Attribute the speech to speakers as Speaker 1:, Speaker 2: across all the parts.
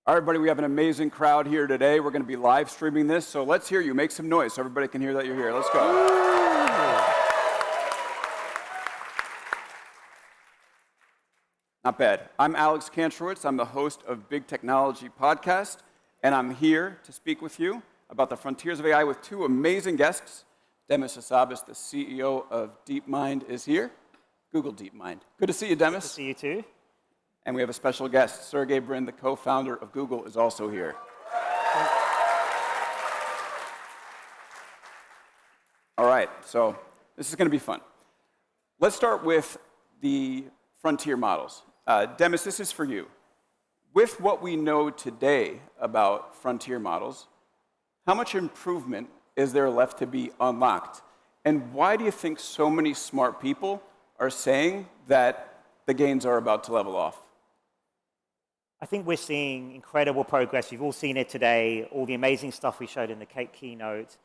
Speaker 1: All right, everybody, we have an amazing crowd here today. We're going to be live streaming this, so let's hear you. Make some noise so everybody can hear that you're here. Let's go. Not bad. I'm Alex Kantrowitz. I'm the host of Big Technology Podcast, and I'm here to speak with you about the frontiers of AI with two amazing guests. Demis Hassabis, the CEO of DeepMind, is here. Google DeepMind. Good to see you, Demis.
Speaker 2: Good to see you too.
Speaker 1: And we have a special guest. Sergey Brin, the co-founder of Google, is also here. All right, so this is going to be fun. Let's start with the frontier models. Demis, this is for you. With what we know today about frontier models, how much improvement is there left to be unlocked? And why do you think so many smart people are saying that the gains are about to level off?
Speaker 2: I think we're seeing incredible progress. You've all seen it today, all the amazing stuff we showed in the keynote.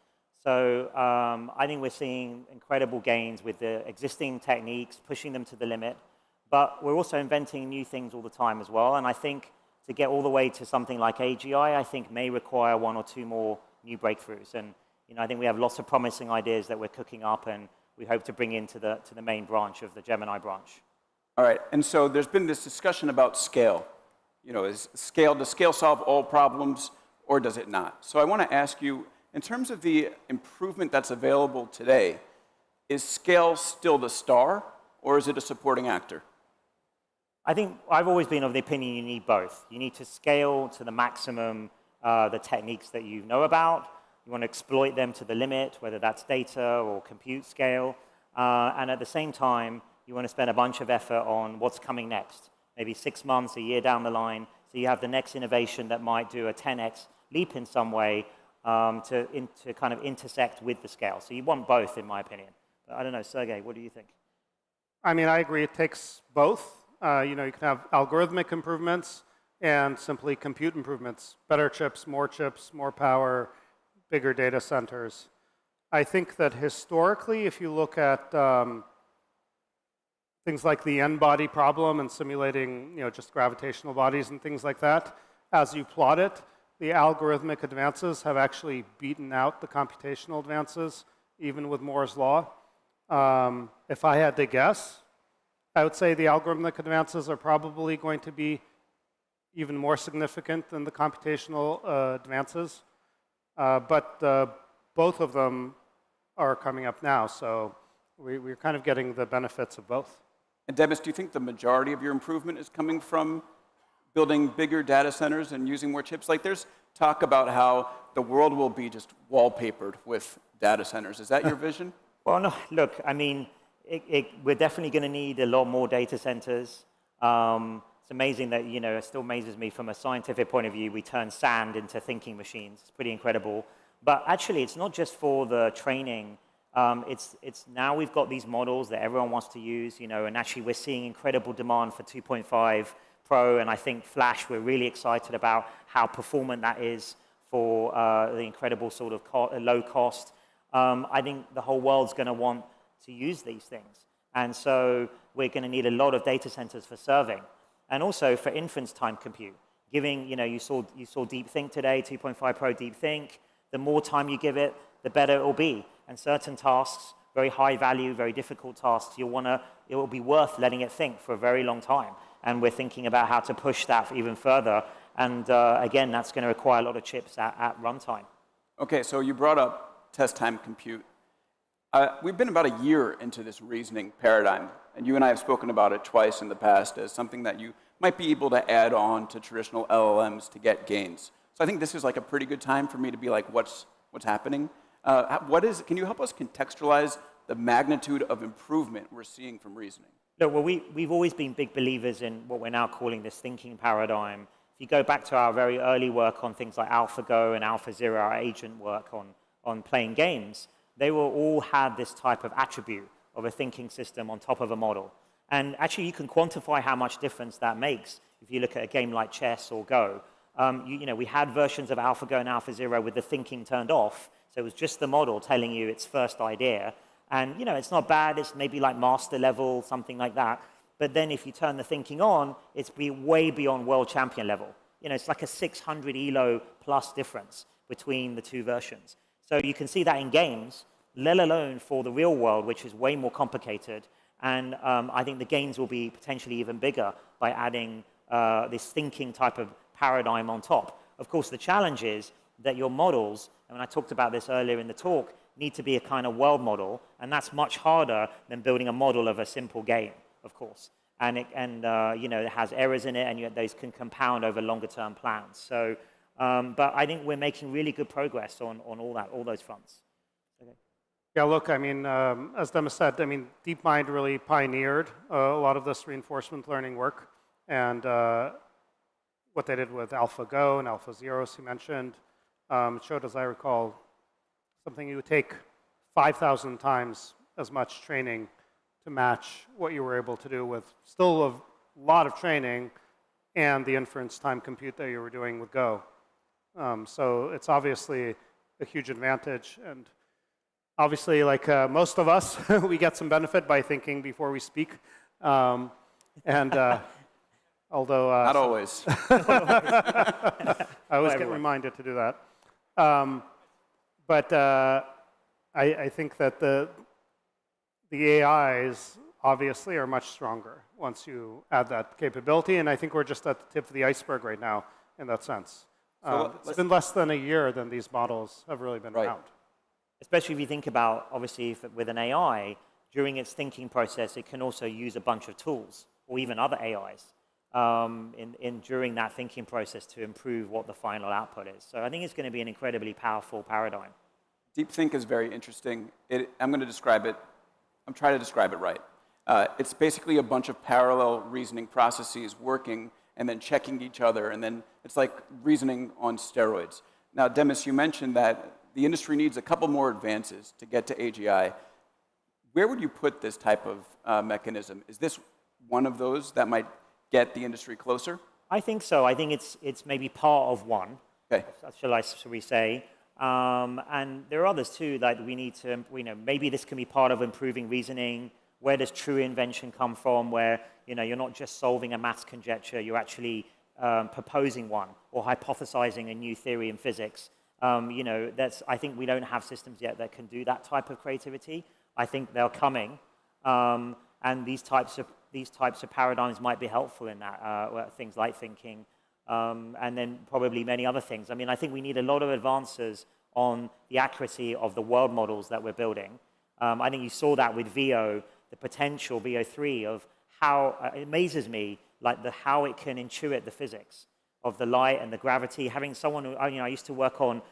Speaker 2: So I think we're seeing incredible gains with the existing techniques, pushing them to the limit. But we're also inventing new things all the time as well. And I think to get all the way to something like AGI, I think may require one or two more new breakthroughs. And I think we have lots of promising ideas that we're cooking up, and we hope to bring into the main branch of the Gemini branch.
Speaker 1: All right, and so there's been this discussion about scale. Does scale solve all problems, or does it not? So I want to ask you, in terms of the improvement that's available today, is scale still the star, or is it a supporting actor?
Speaker 2: I think I've always been of the opinion you need both. You need to scale to the maximum the techniques that you know about. You want to exploit them to the limit, whether that's data or compute scale. And at the same time, you want to spend a bunch of effort on what's coming next. Maybe 6 months, a year down the line, so you have the next innovation that might do a 10x leap in some way to kind of intersect with the scale. So you want both, in my opinion. But I don't know, Sergey, what do you think?
Speaker 3: I mean, I agree. It takes both. You can have algorithmic improvements and simply compute improvements. Better chips, more power, bigger data centers. I think that historically, if you look at things like the n-body problem and simulating, just gravitational bodies and things like that, as you plot it, the algorithmic advances have actually beaten out the computational advances, even with Moore's law. If I had to guess, I would say the algorithmic advances are probably going to be even more significant than the computational advances. But both of them are coming up now, so we're kind of getting the benefits of both.
Speaker 1: And Demis, do you think the majority of your improvement is coming from building bigger data centers and using more chips? Like, there's talk about how the world will be just wallpapered with data centers. Is that your vision?
Speaker 2: Well, no, look, I mean, we're definitely going to need a lot more data centers. It's amazing that, it still amazes me from a scientific point of view, we turn sand into thinking machines. It's pretty incredible. But actually, it's not just for the training. It's now we've got these models that everyone wants to use, and actually we're seeing incredible demand for 2.5 Pro, and I think Flash, we're really excited about how performant that is for the incredible sort of low cost. I think the whole world's going to want to use these things. And so we're going to need a lot of data centers for serving. And also for inference time compute. Giving, you saw DeepThink today, 2.5 Pro DeepThink. The more time you give it, the better it will be. And certain tasks, very high value, very difficult tasks, it will be worth letting it think for a very long time. And we're thinking about how to push that even further. And again, that's going to require a lot of chips at runtime.
Speaker 1: Okay, so you brought up test time compute. We've been about a year into this reasoning paradigm, and you and I have spoken about it twice in the past as something that you might be able to add on to traditional LLMs to get gains. So I think this is like a pretty good time for me to be like, what's happening? Can you help us contextualize the magnitude of improvement we're seeing from reasoning?
Speaker 2: Look, well, we've always been big believers in what we're now calling this thinking paradigm. If you go back to our very early work on things like AlphaGo and AlphaZero, our agent work on playing games, they all had this type of attribute of a thinking system on top of a model. And actually, you can quantify how much difference that makes if you look at a game like chess or Go. We had versions of AlphaGo and AlphaZero with the thinking turned off, so it was just the model telling you its first idea. And it's not bad, it's maybe like master level, something like that. But then if you turn the thinking on, it's way beyond world champion level. It's like a 600 ELO plus difference between the two versions. So you can see that in games, let alone for the real world, which is way more complicated. And I think the gains will be potentially even bigger by adding this thinking type of paradigm on top. Of course, the challenge is that your models, and I talked about this earlier in the talk, need to be a kind of world model, and that's much harder than building a model of a simple game, of course. And it has errors in it, and those can compound over longer-term plans. So, but I think we're making really good progress on all those fronts. Okay.
Speaker 3: Yeah, look, I mean, as Demis said, DeepMind really pioneered a lot of this reinforcement learning work, and what they did with AlphaGo and AlphaZero, as you mentioned, it showed, as I recall, something you would take 5,000 times as much training to match what you were able to do with still a lot of training and the inference time compute that you were doing with Go. So it's obviously a huge advantage, and obviously, like most of us, we get some benefit by thinking before we speak. Although
Speaker 1: not always,
Speaker 3: I always get reminded to do that. But I think that the AIs obviously are much stronger once you add that capability, and I think we're just at the tip of the iceberg right now in that sense. So it's been less than a year than these models have really been around.
Speaker 2: Especially if you think about, obviously, with an AI, during its thinking process, it can also use a bunch of tools, or even other AIs, during that thinking process to improve what the final output is. So I think it's going to be an incredibly powerful paradigm.
Speaker 1: DeepThink is very interesting. I'm going to describe it. I'm trying to describe it right. It's basically a bunch of parallel reasoning processes working and then checking each other, and then it's like reasoning on steroids. Now, Demis, you mentioned that the industry needs a couple more advances to get to AGI. Where would you put this type of mechanism? Is this one of those that might get the industry closer?
Speaker 2: I think so. I think it's maybe part of one.
Speaker 1: Okay.
Speaker 2: Shall we say? And there are others too that we need to, maybe this can be part of improving reasoning. Where does true invention come from? Where you're not just solving a maths conjecture, you're actually proposing one or hypothesizing a new theory in physics. I think we don't have systems yet that can do that type of creativity. I think they're coming, and these types of paradigms might be helpful in that. Things like thinking, and then probably many other things. I think we need a lot of advances on the accuracy of the world models that we're building. I think you saw that with Veo, the potential Veo 3 of how it amazes me, like how it can intuit the physics of the light and the gravity. Having someone who, I used to work on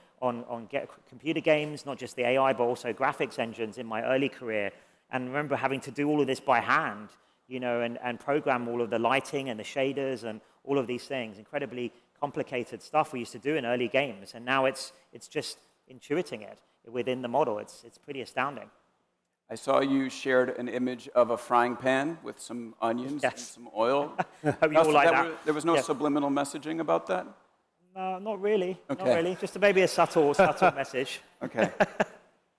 Speaker 2: computer games, not just the AI, but also graphics engines in my early career, and remember having to do all of this by hand, and program all of the lighting and the shaders and all of these things, incredibly complicated stuff we used to do in early games, and now it's just intuiting it within the model. It's pretty astounding.
Speaker 1: I saw you shared an image of a frying pan with some onions and some oil.
Speaker 2: Hope you all like that.
Speaker 1: There was no subliminal messaging about that?
Speaker 2: Not really.
Speaker 1: Okay.
Speaker 2: Not really. Just maybe a subtle message.
Speaker 1: Okay.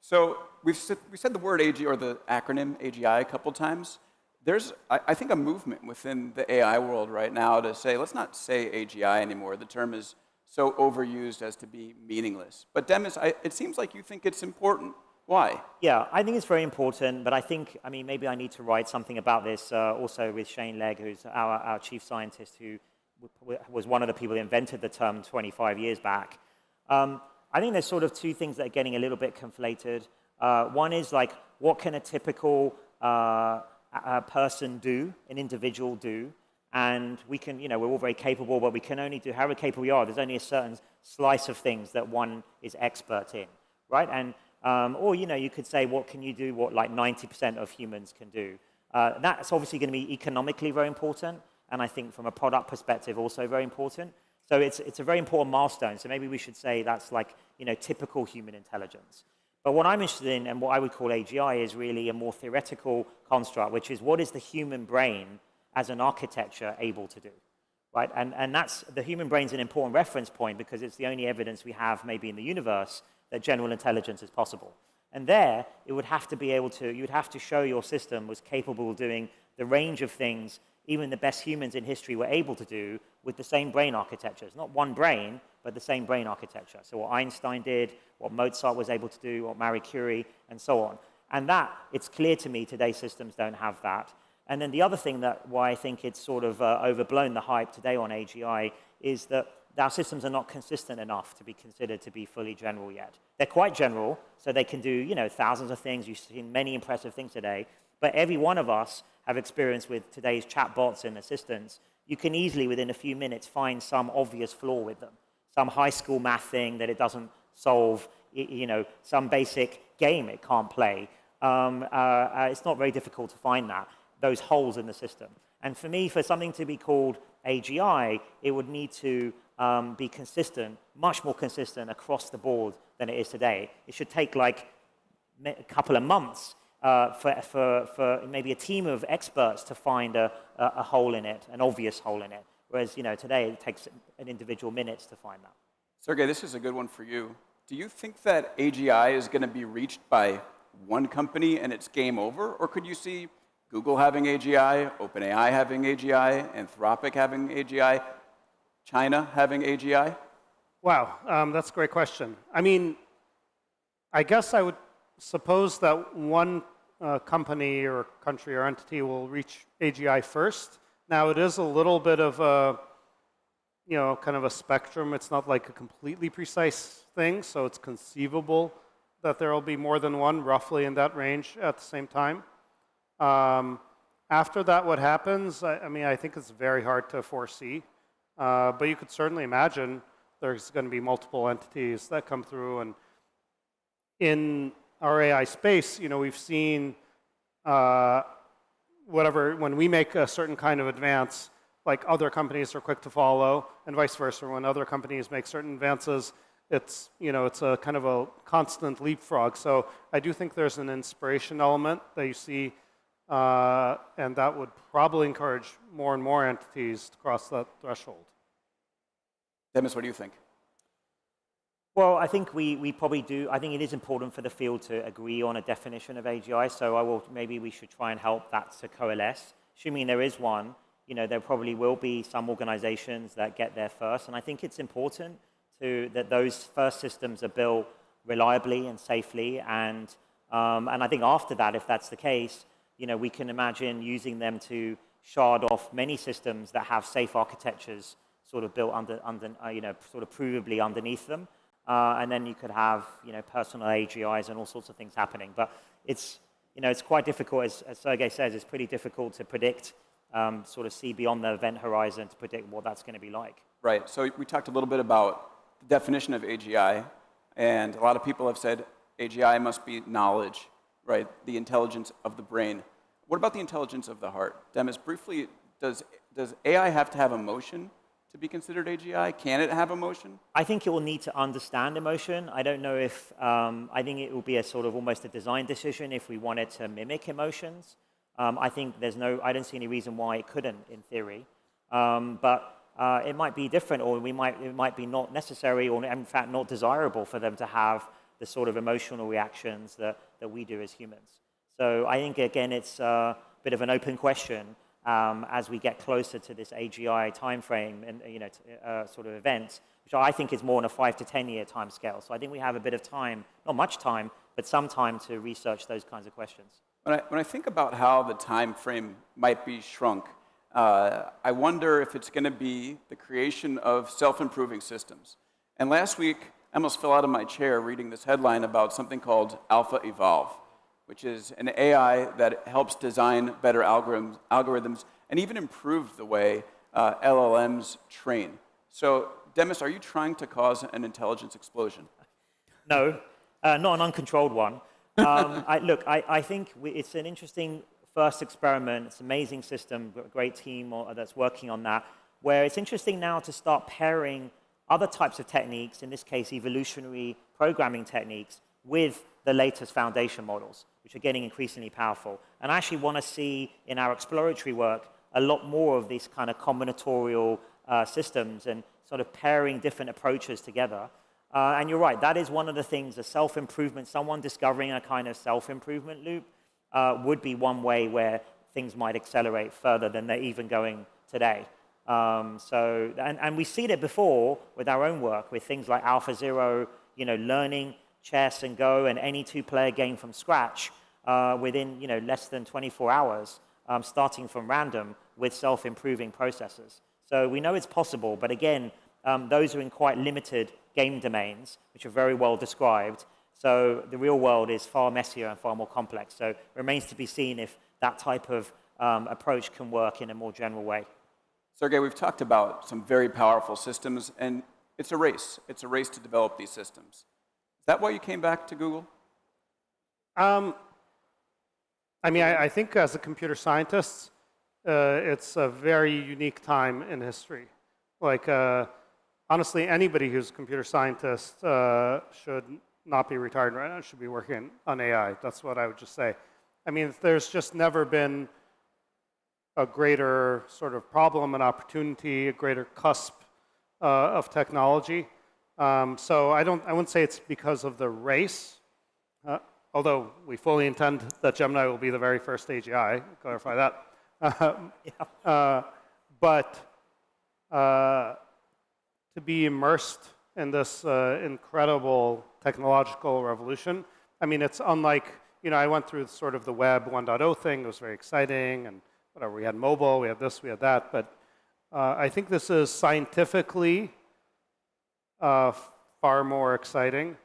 Speaker 1: So we said the word AG or the acronym AGI a couple times. There's, I think, a movement within the AI world right now to say, let's not say AGI anymore. The term is so overused as to be meaningless. But Demis, it seems like you think it's important. Why?
Speaker 2: Yeah, I think it's very important, but I mean, maybe I need to write something about this also with Shane Legg, who's our chief scientist, who was one of the people who invented the term 25 years back. I think there's sort of two things that are getting a little bit conflated. One is like, what can a typical person do, an individual do? And we can, we're all very capable, but we can only do, however capable we are, there's only a certain slice of things that one is expert in, right? And, or, you could say, what can you do what like 90% of humans can do? That's obviously going to be economically very important, and I think from a product perspective also very important. So it's a very important milestone. So maybe we should say that's like, typical human intelligence. But what I'm interested in, and what I would call AGI, is really a more theoretical construct, which is what is the human brain as an architecture able to do, right? And that's, the human brain's an important reference point because it's the only evidence we have maybe in the universe that general intelligence is possible. And there, it would have to be able to, you would have to show your system was capable of doing the range of things even the best humans in history were able to do with the same brain architectures. Not one brain, but the same brain architecture. So what Einstein did, what Mozart was able to do, what Marie Curie, and so on. And that, it's clear to me today's systems don't have that. And then the other thing that why I think it's sort of overblown the hype today on AGI is that our systems are not consistent enough to be considered to be fully general yet. They're quite general, so they can do thousands of things. You've seen many impressive things today. But every one of us have experience with today's chatbots and assistants. You can easily, within a few minutes, find some obvious flaw with them. Some high school math thing that it doesn't solve, some basic game it can't play. It's not very difficult to find those holes in the system. And for me, for something to be called AGI, it would need to be consistent, much more consistent across the board than it is today. It should take like a couple of months for maybe a team of experts to find a hole in it, an obvious hole in it. Whereas today it takes an individual minutes to find that.
Speaker 1: Sergey, this is a good one for you. Do you think that AGI is going to be reached by one company and it's game over? Or could you see Google having AGI, OpenAI having AGI, Anthropic having AGI, China having AGI?
Speaker 3: Wow, that's a great question. I mean, I guess I would suppose that one company or country or entity will reach AGI first. Now, it is a little bit of a, kind of a spectrum. It's not like a completely precise thing, so it's conceivable that there will be more than one, roughly in that range at the same time. After that, what happens, I think it's very hard to foresee. But you could certainly imagine there's going to be multiple entities that come through. And in our AI space, we've seen when we make a certain kind of advance, like other companies are quick to follow, and vice versa. When other companies make certain advances, it's a kind of a constant leapfrog. So I do think there's an inspiration element that you see, and that would probably encourage more and more entities to cross that threshold.
Speaker 1: Demis, what do you think?
Speaker 2: Well, I think we probably do. I think it is important for the field to agree on a definition of AGI, so maybe we should try and help that to coalesce. Assuming there is one, there probably will be some organizations that get there first, and I think it's important that those first systems are built reliably and safely, and I think after that, if that's the case, we can imagine using them to shard off many systems that have safe architectures sort of built sort of provably underneath them. And then you could have, personal AGIs and all sorts of things happening. But it's quite difficult, as Sergey says, it's pretty difficult to predict, sort of see beyond the event horizon to predict what that's going to be like.
Speaker 1: Right. So we talked a little bit about the definition of AGI, and a lot of people have said AGI must be knowledge, right? The intelligence of the brain. What about the intelligence of the heart? Demis, briefly, does AI have to have emotion to be considered AGI? Can it have emotion? I
Speaker 2: think it will need to understand emotion. I don't know if, I think it will be a sort of almost a design decision if we wanted to mimic emotions. I think I don't see any reason why it couldn't in theory. But it might be different, or it might be not necessary, or in fact not desirable for them to have the sort of emotional reactions that we do as humans. So I think, again, it's a bit of an open question as we get closer to this AGI timeframe and sort of event, which I think is more on a 5 to 10 year time scale. So I think we have a bit of time, not much time, but some time to research those kinds of questions.
Speaker 1: When I think about how the time frame might be shrunk, I wonder if it's going to be the creation of self-improving systems. And last week, I almost fell out of my chair reading this headline about something called Alpha Evolve, which is an AI that helps design better algorithms and even improve the way LLMs train. So, Demis, are you trying to cause an intelligence explosion?
Speaker 2: No, not an uncontrolled one. I think it's an interesting first experiment. It's an amazing system, great team that's working on that, where it's interesting now to start pairing other types of techniques, in this case evolutionary programming techniques, with the latest foundation models, which are getting increasingly powerful. And I actually want to see in our exploratory work a lot more of these kind of combinatorial systems and sort of pairing different approaches together. And you're right, that is one of the things, a self-improvement, someone discovering a kind of self-improvement loop would be one way where things might accelerate further than they're even going today. And we see that before with our own work, with things like AlphaZero, learning chess and Go and any two-player game from scratch within less than 24 hours, starting from random with self-improving processes. So we know it's possible, but again, those are in quite limited game domains, which are very well described. So the real world is far messier and far more complex. So it remains to be seen if that type of approach can work in a more general way.
Speaker 1: Sergey, we've talked about some very powerful systems, and it's a race. It's a race to develop these systems. Is that why you came back to Google?
Speaker 3: I think as a computer scientist, it's a very unique time in history. Honestly, anybody who's a computer scientist should not be retired right now, should be working on AI. That's what I would just say. There's just never been a greater sort of problem and opportunity, a greater cusp of technology. So I wouldn't say it's because of the race, although we fully intend that Gemini will be the very first AGI, clarify that. But to be immersed in this incredible technological revolution, it's unlike, I went through sort of the Web 1.0 thing. It was very exciting, and whatever. We had mobile, we had this, we had that. But I think this is scientifically far more exciting,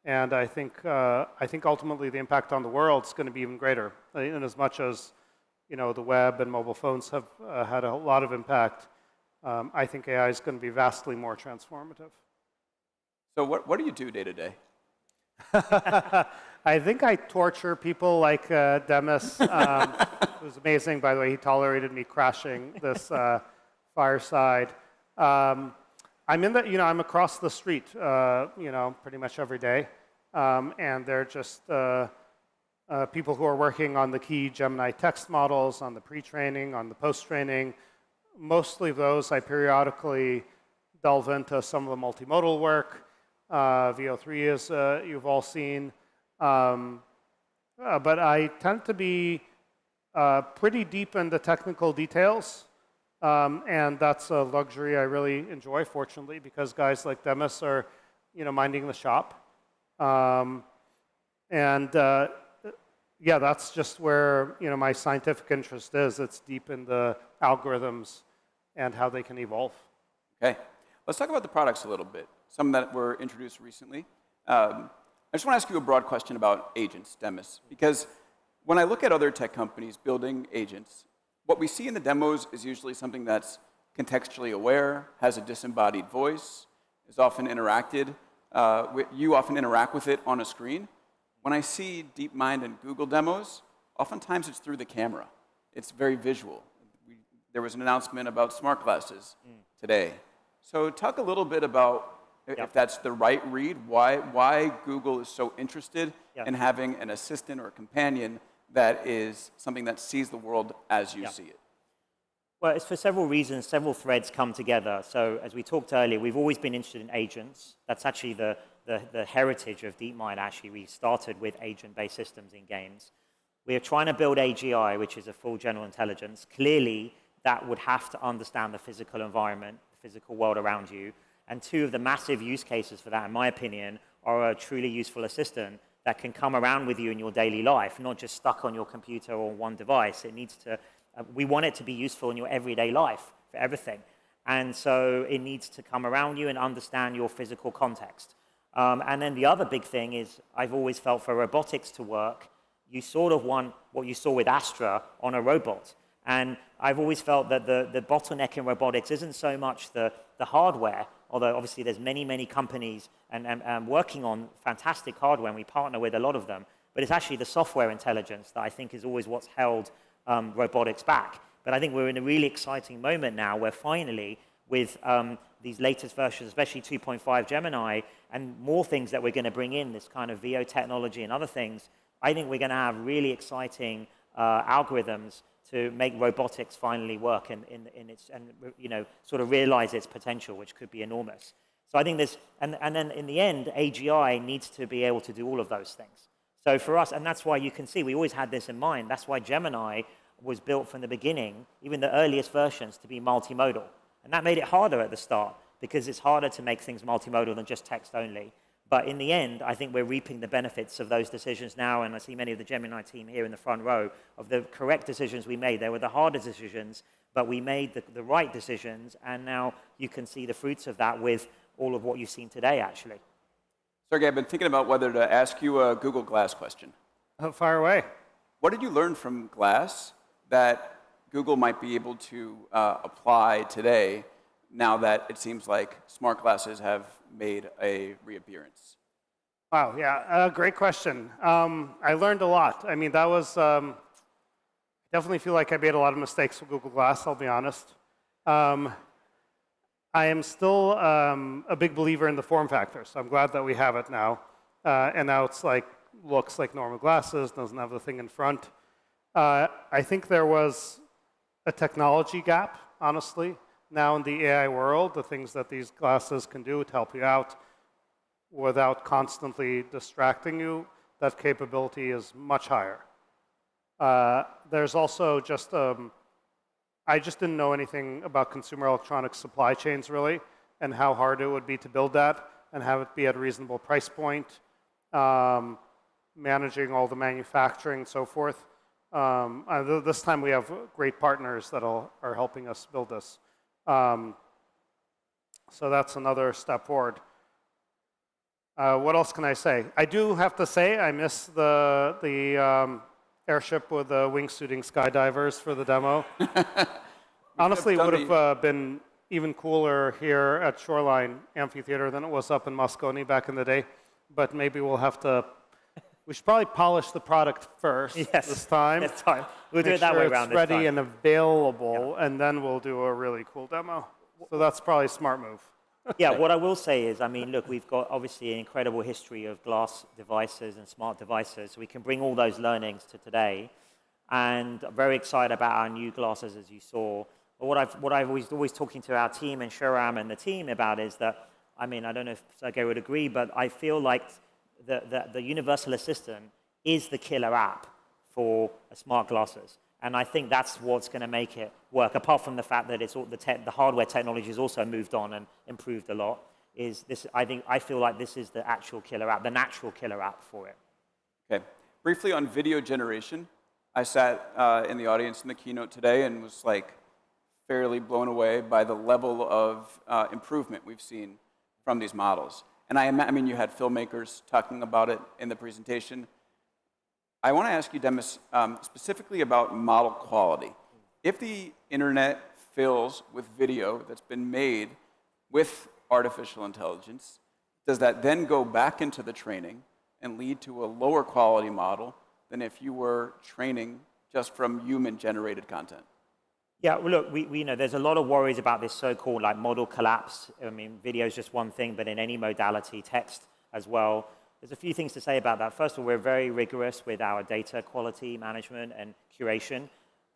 Speaker 3: and I think ultimately the impact on the world is going to be even greater. In as much as the web and mobile phones have had a lot of impact, I think AI is going to be vastly more transformative.
Speaker 1: So what do you do day to day?
Speaker 3: I think I torture people like Demis. It was amazing, by the way. He tolerated me crashing this fireside. I'm I'm across the street, pretty much every day, and they're just people who are working on the key Gemini text models, on the pre-training, on the post-training. Mostly those I periodically delve into some of the multimodal work. VO3 is you've all seen. But I tend to be pretty deep in the technical details, and that's a luxury I really enjoy, fortunately, because guys like Demis are, minding the shop. Yeah, that's just where, my scientific interest is. It's deep in the algorithms and how they can evolve.
Speaker 1: Okay. Let's talk about the products a little bit, some that were introduced recently. I just want to ask you a broad question about agents, Demis, because when I look at other tech companies building agents, what we see in the demos is usually something that's contextually aware, has a disembodied voice, is often interacted. You often interact with it on a screen. When I see DeepMind and Google demos, oftentimes it's through the camera. It's very visual. There was an announcement about smart glasses today. So talk a little bit about if that's the right read, why Google is so interested in having an assistant or a companion that is something that sees the world as you see it.
Speaker 2: Well, it's for several reasons, several threads come together. So as we talked earlier, we've always been interested in agents. That's actually the heritage of DeepMind, actually. We started with agent-based systems in games. We are trying to build AGI, which is a full general intelligence. Clearly, that would have to understand the physical environment, the physical world around you. And two of the massive use cases for that, in my opinion, are a truly useful assistant that can come around with you in your daily life, not just stuck on your computer or one device. It needs to, we want it to be useful in your everyday life for everything. And so it needs to come around you and understand your physical context. And then the other big thing is I've always felt for robotics to work, you sort of want what you saw with Astra on a robot. And I've always felt that the bottleneck in robotics isn't so much the hardware, although obviously there's many companies and working on fantastic hardware, and we partner with a lot of them, but it's actually the software intelligence that I think is always what's held robotics back. But I think we're in a really exciting moment now where finally, with these latest versions, especially 2.5 Gemini, and more things that we're going to bring in, this kind of Veo technology and other things, I think we're going to have really exciting algorithms to make robotics finally work in its, and sort of realize its potential, which could be enormous. So I think this, and then in the end, AGI needs to be able to do all of those things. So for us, and that's why you can see, we always had this in mind. That's why Gemini was built from the beginning, even the earliest versions, to be multimodal. And that made it harder at the start, because it's harder to make things multimodal than just text only. But in the end, I think we're reaping the benefits of those decisions now, and I see many of the Gemini team here in the front row, of the correct decisions we made. They were the harder decisions, but we made the right decisions, and now you can see the fruits of that with all of what you've seen today, actually.
Speaker 1: Sergey, I've been thinking about whether to ask you a Google Glass question.
Speaker 3: Fire away.
Speaker 1: What did you learn from Glass that Google might be able to apply today, now that it seems like smart glasses have made a reappearance?
Speaker 3: Wow, yeah, great question. I learned a lot. I mean, that was, I definitely feel like I made a lot of mistakes with Google Glass, I'll be honest. I am still a big believer in the form factor, so I'm glad that we have it now. And now it's like, looks like normal glasses, doesn't have the thing in front. I think there was a technology gap, honestly. Now in the AI world, the things that these glasses can do to help you out without constantly distracting you, that capability is much higher. There's also just, I just didn't know anything about consumer electronics supply chains really, and how hard it would be to build that and have it be at a reasonable price point, managing all the manufacturing and so forth. This time we have great partners that are helping us build this. So that's another step forward. What else can I say? I do have to say I miss the airship with the wingsuiting skydivers for the demo. Honestly, it would have been even cooler here at Shoreline Amphitheater than it was up in Moscone back in the day. But maybe we'll have to. We should probably polish the product first this time.
Speaker 2: This time. We'll do it that way around
Speaker 3: this time. It's ready and available,
Speaker 2: Yeah.
Speaker 3: and then we'll do a really cool demo. So that's probably a smart move.
Speaker 2: Yeah, what I will say is, I mean, look, we've got obviously an incredible history of glass devices and smart devices. We can bring all those learnings to today. And I'm very excited about our new glasses, as you saw. But what I've always talking to our team and Shahram and the team about is that, I mean, I don't know if Sergey would agree, but I feel like the Universal Assistant is the killer app for smart glasses. And I think that's what's going to make it work, apart from the fact that it's all the hardware technology has also moved on and improved a lot. I feel like this is the actual killer app, the natural killer app for it.
Speaker 1: Okay. Briefly on video generation, I sat in the audience in the keynote today and was like fairly blown away by the level of improvement we've seen from these models. And I mean, you had filmmakers talking about it in the presentation. I want to ask you, Demis, specifically about model quality. If the internet fills with video that's been made with artificial intelligence, does that then go back into the training and lead to a lower quality model than if you were training just from human-generated content?
Speaker 2: Yeah, well, look, we know there's a lot of worries about this so-called like model collapse. I mean, video is just one thing, but in any modality, text as well. There's a few things to say about that. First of all, we're very rigorous with our data quality management and curation.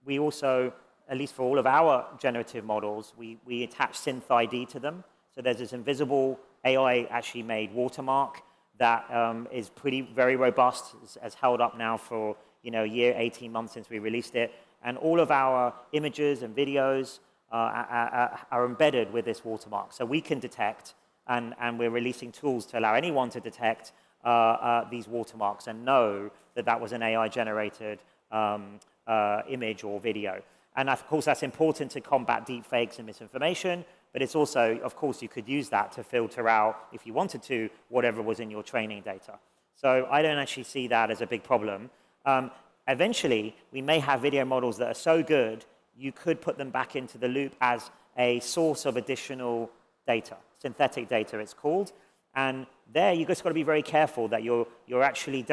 Speaker 2: We also at least for all of our generative models, we attach synth ID to them. So there's this invisible AI actually made watermark that is very robust, has held up now for a year, 18 months since we released it. And all of our images and videos are embedded with this watermark. So we can detect, and we're releasing tools to allow anyone to detect these watermarks and know that that was an AI-generated image or video. And of course, that's important to combat deepfakes and misinformation, but it's also, of course, you could use that to filter out, if you wanted to, whatever was in your training data. So I don't actually see that as a big problem. Eventually, we may have video models that are so good, you could put them back into the loop as a source of additional data, synthetic data it's called. And there, you just got to be very careful that you're actually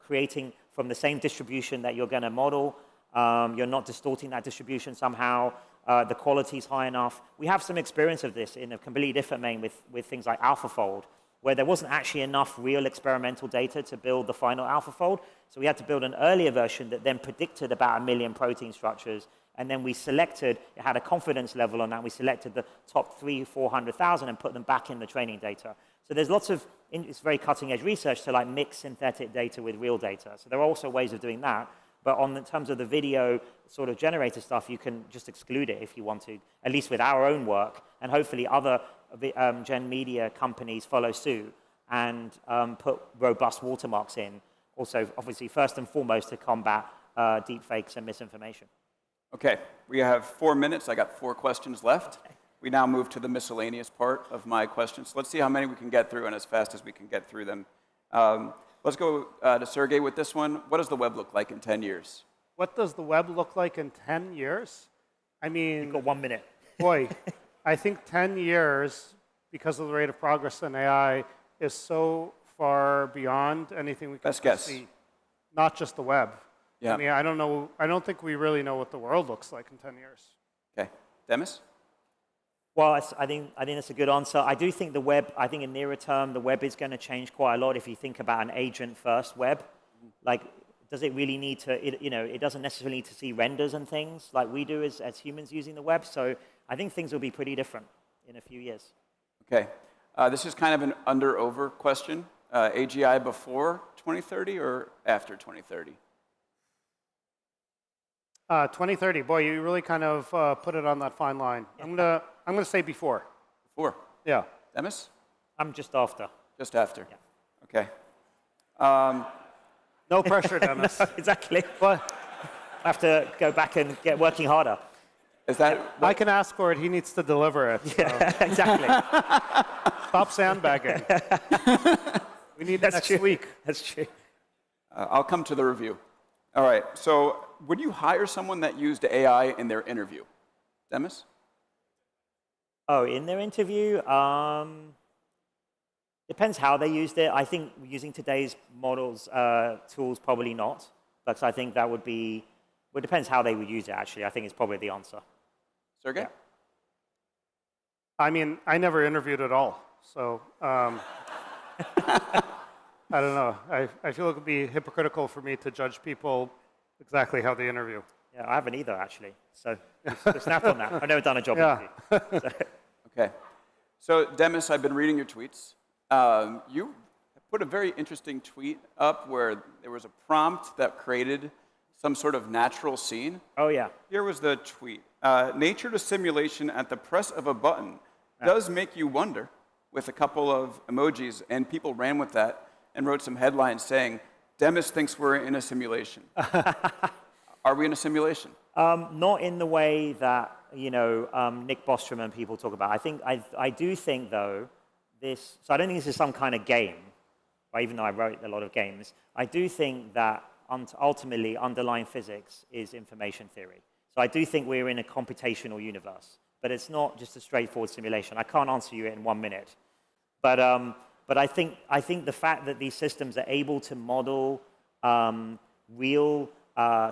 Speaker 2: creating from the same distribution that you're going to model. You're not distorting that distribution somehow. The quality's high enough. We have some experience of this in a completely different domain with things like AlphaFold, where there wasn't actually enough real experimental data to build the final AlphaFold. So we had to build an earlier version that then predicted about 1 million protein structures. And then we selected, it had a confidence level on that. We selected the top 300,000-400,000 and put them back in the training data. So there's lots of, it's very cutting edge research to like mix synthetic data with real data. So there are also ways of doing that. But in terms of the video sort of generator stuff, you can just exclude it if you want to, at least with our own work. And hopefully other gen media companies follow suit and put robust watermarks in. Also, obviously, first and foremost, to combat deepfakes and misinformation.
Speaker 1: Okay, we have 4 minutes. I got 4 questions left.
Speaker 2: Okay.
Speaker 1: We now move to the miscellaneous part of my questions. Let's see how many we can get through and as fast as we can get through them. Let's go to Sergey with this one. What does the web look like in 10 years?
Speaker 3: What does the web look like in 10 years? I mean,
Speaker 2: You've got 1 minute.
Speaker 3: boy, I think 10 years, because of the rate of progress in AI, is so far beyond anything we can
Speaker 1: Best guess.
Speaker 3: see. Not just the web.
Speaker 1: Yeah.
Speaker 3: I mean, I don't know. I don't think we really know what the world looks like in 10 years.
Speaker 1: Okay, Demis?
Speaker 2: Well, I think that's a good answer. I do think the web, I think in nearer term, the web is going to change quite a lot if you think about an agent-first web. Like, does it really need to, it doesn't necessarily need to see renders and things like we do as humans using the web. So I think things will be pretty different in a few years.
Speaker 1: Okay, this is kind of an under-over question. AGI before 2030 or after 2030?
Speaker 3: 2030. Boy, you really kind of put it on that fine line.
Speaker 2: Yeah.
Speaker 3: I'm gonna say before.
Speaker 1: Before.
Speaker 3: Yeah.
Speaker 1: Demis?
Speaker 2: I'm just after.
Speaker 1: Just after.
Speaker 2: Yeah.
Speaker 1: Okay.
Speaker 3: No pressure, Demis.
Speaker 2: Exactly.
Speaker 3: But
Speaker 2: I have to go back and get working harder.
Speaker 1: Is that?
Speaker 3: I can ask for it. He needs to deliver it. So.
Speaker 2: Yeah, exactly.
Speaker 3: Stop sandbagging. We need it next week.
Speaker 2: That's true.
Speaker 1: I'll come to the review. All right. So, would you hire someone that used AI in their interview? Demis?
Speaker 2: Oh, in their interview? Depends how they used it. I think using today's models, tools, probably not. But I think that would be, well, it depends how they would use it, actually. I think it's probably the answer.
Speaker 1: Sergey?
Speaker 2: Yeah.
Speaker 3: I mean, I never interviewed at all. So, I don't know. I feel it would be hypocritical for me to judge people exactly how they interview.
Speaker 2: Yeah, I haven't either, actually. So just snap on that. I've never done a job interview. So.
Speaker 1: Okay. So, Demis, I've been reading your tweets. You put a very interesting tweet up where there was a prompt that created some sort of natural scene.
Speaker 2: Oh, yeah.
Speaker 1: Here was the tweet. Nature to simulation at the press of a button does make you wonder, with a couple of emojis, and people ran with that and wrote some headlines saying, Demis thinks we're in a simulation. Are we in a simulation?
Speaker 2: Not in the way that, Nick Bostrom and people talk about. I do think, though, so I don't think this is some kind of game, right, even though I wrote a lot of games. I do think that ultimately underlying physics is information theory. So I do think we're in a computational universe, but it's not just a straightforward simulation. I can't answer you in 1 minute. But I think the fact that these systems are able to model real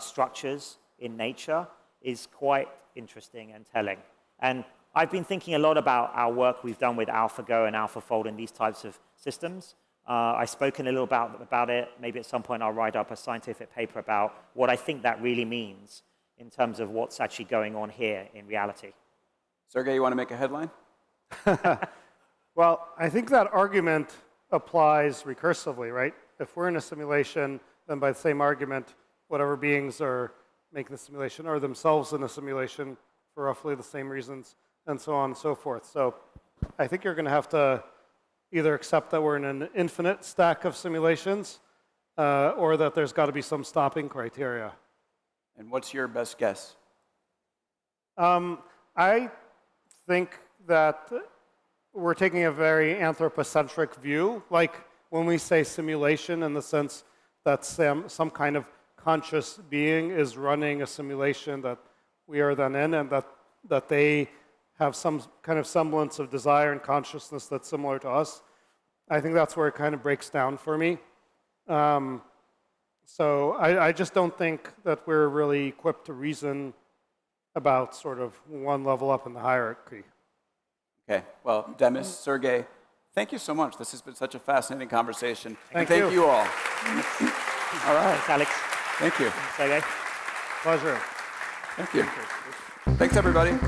Speaker 2: structures in nature is quite interesting and telling. And I've been thinking a lot about our work we've done with AlphaGo and AlphaFold and these types of systems. I've spoken a little about it. Maybe at some point I'll write up a scientific paper about what I think that really means in terms of what's actually going on here in reality.
Speaker 1: Sergey, you want to make a headline?
Speaker 3: Well, I think that argument applies recursively, right? If we're in a simulation, then by the same argument, whatever beings are making the simulation are themselves in a simulation for roughly the same reasons, and so on and so forth. So I think you're going to have to either accept that we're in an infinite stack of simulations, or that there's got to be some stopping criteria.
Speaker 1: And what's your best guess?
Speaker 3: I think that we're taking a very anthropocentric view, like when we say simulation in the sense that some kind of conscious being is running a simulation that we are then in, and that they have some kind of semblance of desire and consciousness that's similar to us. I think that's where it kind of breaks down for me. So I just don't think that we're really equipped to reason about sort of one level up in the hierarchy.
Speaker 1: Okay, well, Demis, Sergey, thank you so much. This has been such a fascinating conversation.
Speaker 3: Thank
Speaker 1: Thank
Speaker 3: you.
Speaker 1: you all. All right,
Speaker 2: Thanks, Alex.
Speaker 1: thank you.
Speaker 2: Sergey.
Speaker 3: Pleasure.
Speaker 1: Thank you. Thanks, everybody.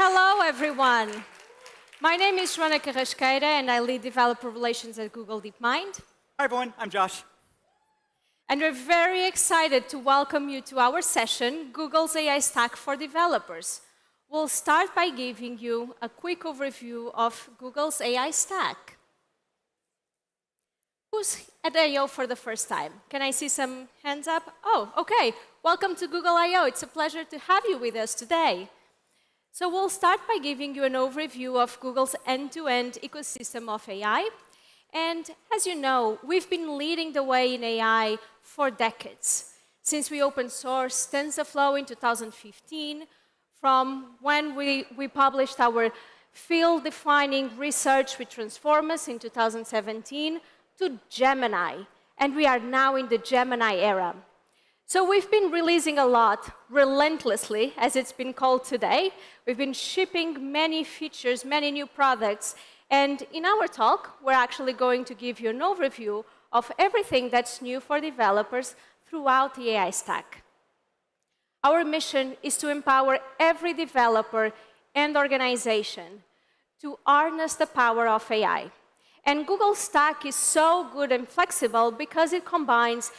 Speaker 4: Hello, everyone. My name is Joana Carrasqueira, and I lead developer relations at Google DeepMind.
Speaker 5: Hi, everyone. I'm Josh.
Speaker 4: And we're very excited to welcome you to our session, Google's AI Stack for Developers. We'll start by giving you a quick overview of Google's AI Stack. Who's at I/O for the first time? Can I see some hands up? Oh, OK. Welcome to Google I/O. It's a pleasure to have you with us today. So we'll start by giving you an overview of Google's end-to-end ecosystem of AI. And as you know, we've been leading the way in AI for decades. Since we open sourced TensorFlow in 2015, from when we published our field-defining research with transformers in 2017, to Gemini. And we are now in the Gemini era. So we've been releasing a lot, relentlessly, as it's been called today. We've been shipping many features, many new products. And in our talk, we're actually going to give you an overview of everything that's new for developers throughout the AI stack. Our mission is to empower every developer and organization to harness the power of AI. And Google Stack is so good and flexible because it combines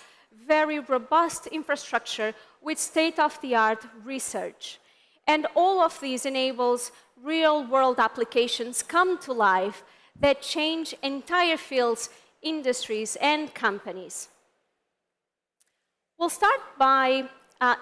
Speaker 4: very robust infrastructure with state-of-the-art research. And all of these enables real-world applications come to life that change entire fields, industries, and companies. We'll start by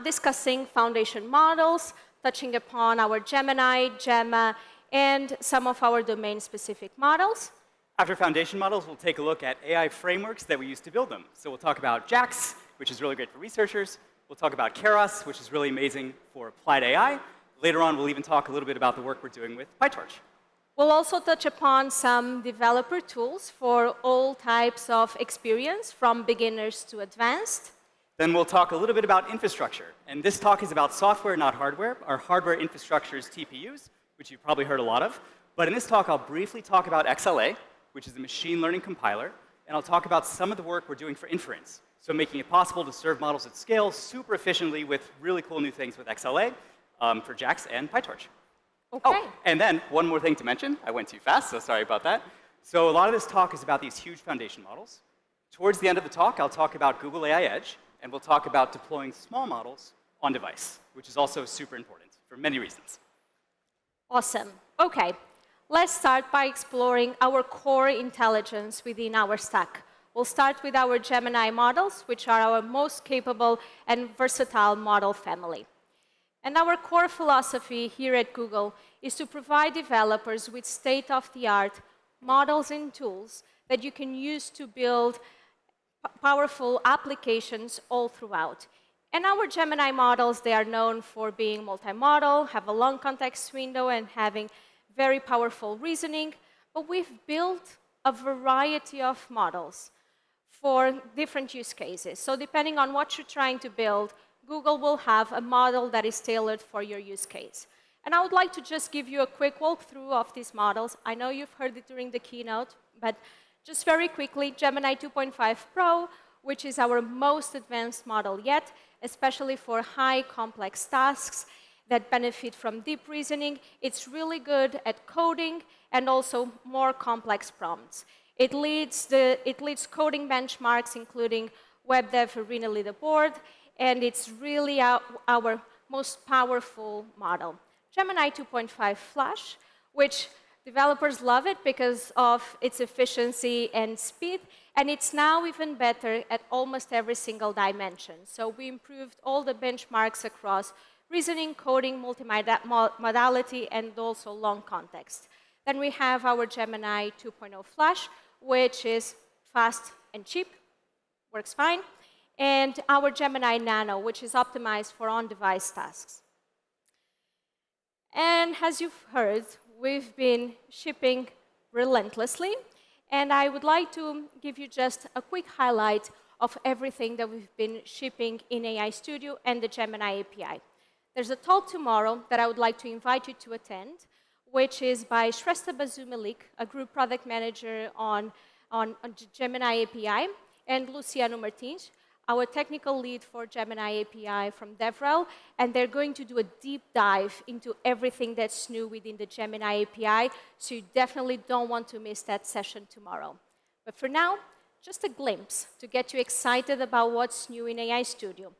Speaker 4: discussing foundation models, touching upon our Gemini, Gemma, and some of our domain-specific models.
Speaker 5: After foundation models, we'll take a look at AI frameworks that we use to build them. So we'll talk about JAX, which is really great for researchers. We'll talk about Keras, which is really amazing for applied AI. Later on, we'll even talk a little bit about the work we're doing with PyTorch.
Speaker 4: We'll also touch upon some developer tools for all types of experience, from beginners to advanced.
Speaker 5: Then we'll talk a little bit about infrastructure. And this talk is about software, not hardware. Our hardware infrastructure is TPUs, which you've probably heard a lot of. But in this talk, I'll briefly talk about XLA, which is a machine learning compiler. And I'll talk about some of the work we're doing for inference, so making it possible to serve models at scale super efficiently with really cool new things with XLA for JAX and PyTorch.
Speaker 4: OK.
Speaker 5: Oh, and then one more thing to mention. I went too fast, so sorry about that. So a lot of this talk is about these huge foundation models. Towards the end of the talk, I'll talk about Google AI Edge, and we'll talk about deploying small models on device, which is also super important for many reasons.
Speaker 4: Awesome. OK. Let's start by exploring our core intelligence within our stack. We'll start with our Gemini models, which are our most capable and versatile model family. And our core philosophy here at Google is to provide developers with state-of-the-art models and tools that you can use to build powerful applications all throughout. And our Gemini models, they are known for being multi-model, have a long context window, and having very powerful reasoning. But we've built a variety of models for different use cases. So depending on what you're trying to build, Google will have a model that is tailored for your use case. And I would like to just give you a quick walkthrough of these models. I know you've heard it during the keynote, but just very quickly, Gemini 2.5 Pro, which is our most advanced model yet, especially for high complex tasks that benefit from deep reasoning. It's really good at coding and also more complex prompts. It leads coding benchmarks, including WebDev Arena Leaderboard, and it's really our most powerful model. Gemini 2.5 Flash, which developers love it because of its efficiency and speed, and it's now even better at almost every single dimension. So we improved all the benchmarks across reasoning, coding, multimodality, and also long context. Then we have our Gemini 2.0 Flash, which is fast and cheap, works fine, and our Gemini Nano, which is optimized for on-device tasks. And as you've heard, we've been shipping relentlessly, and I would like to give you just a quick highlight of everything that we've been shipping in AI Studio and the Gemini API. There's a talk tomorrow that I would like to invite you to attend, which is by Shrestha Basu-Malik, a group product manager on Gemini API, and Luciano Martins, our technical lead for Gemini API from DevRel, and they're going to do a deep dive into everything that's new within the Gemini API, so you definitely don't want to miss that session tomorrow. But for now, just a glimpse to get you excited about what's new in AI Studio.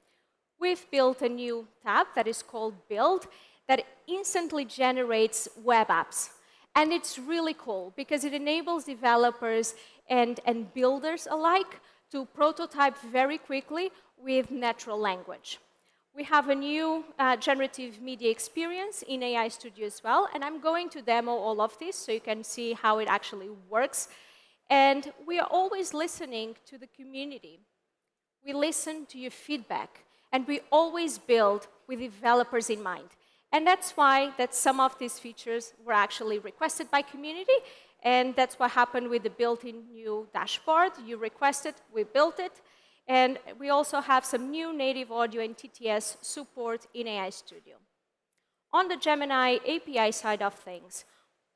Speaker 4: We've built a new tab that is called Build that instantly generates web apps. And it's really cool because it enables developers and builders alike to prototype very quickly with natural language. We have a new generative media experience in AI Studio as well, and I'm going to demo all of this so you can see how it actually works. And we are always listening to the community. We listen to your feedback, and we always build with developers in mind. And that's why some of these features were actually requested by community, and that's what happened with the built-in new dashboard. You requested, we built it, and we also have some new native audio and TTS support in AI Studio. On the Gemini API side of things,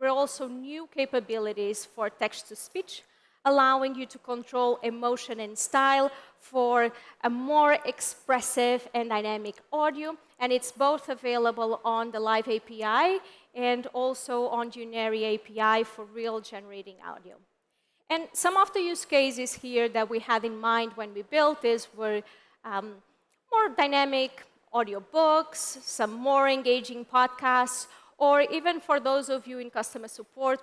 Speaker 4: we're also new capabilities for text-to-speech, allowing you to control emotion and style for a more expressive and dynamic audio. And it's both available on the Live API and also on Unary API for real generating audio. And some of the use cases here that we had in mind when we built this were more dynamic audiobooks, some more engaging podcasts, or even for those of you in customer support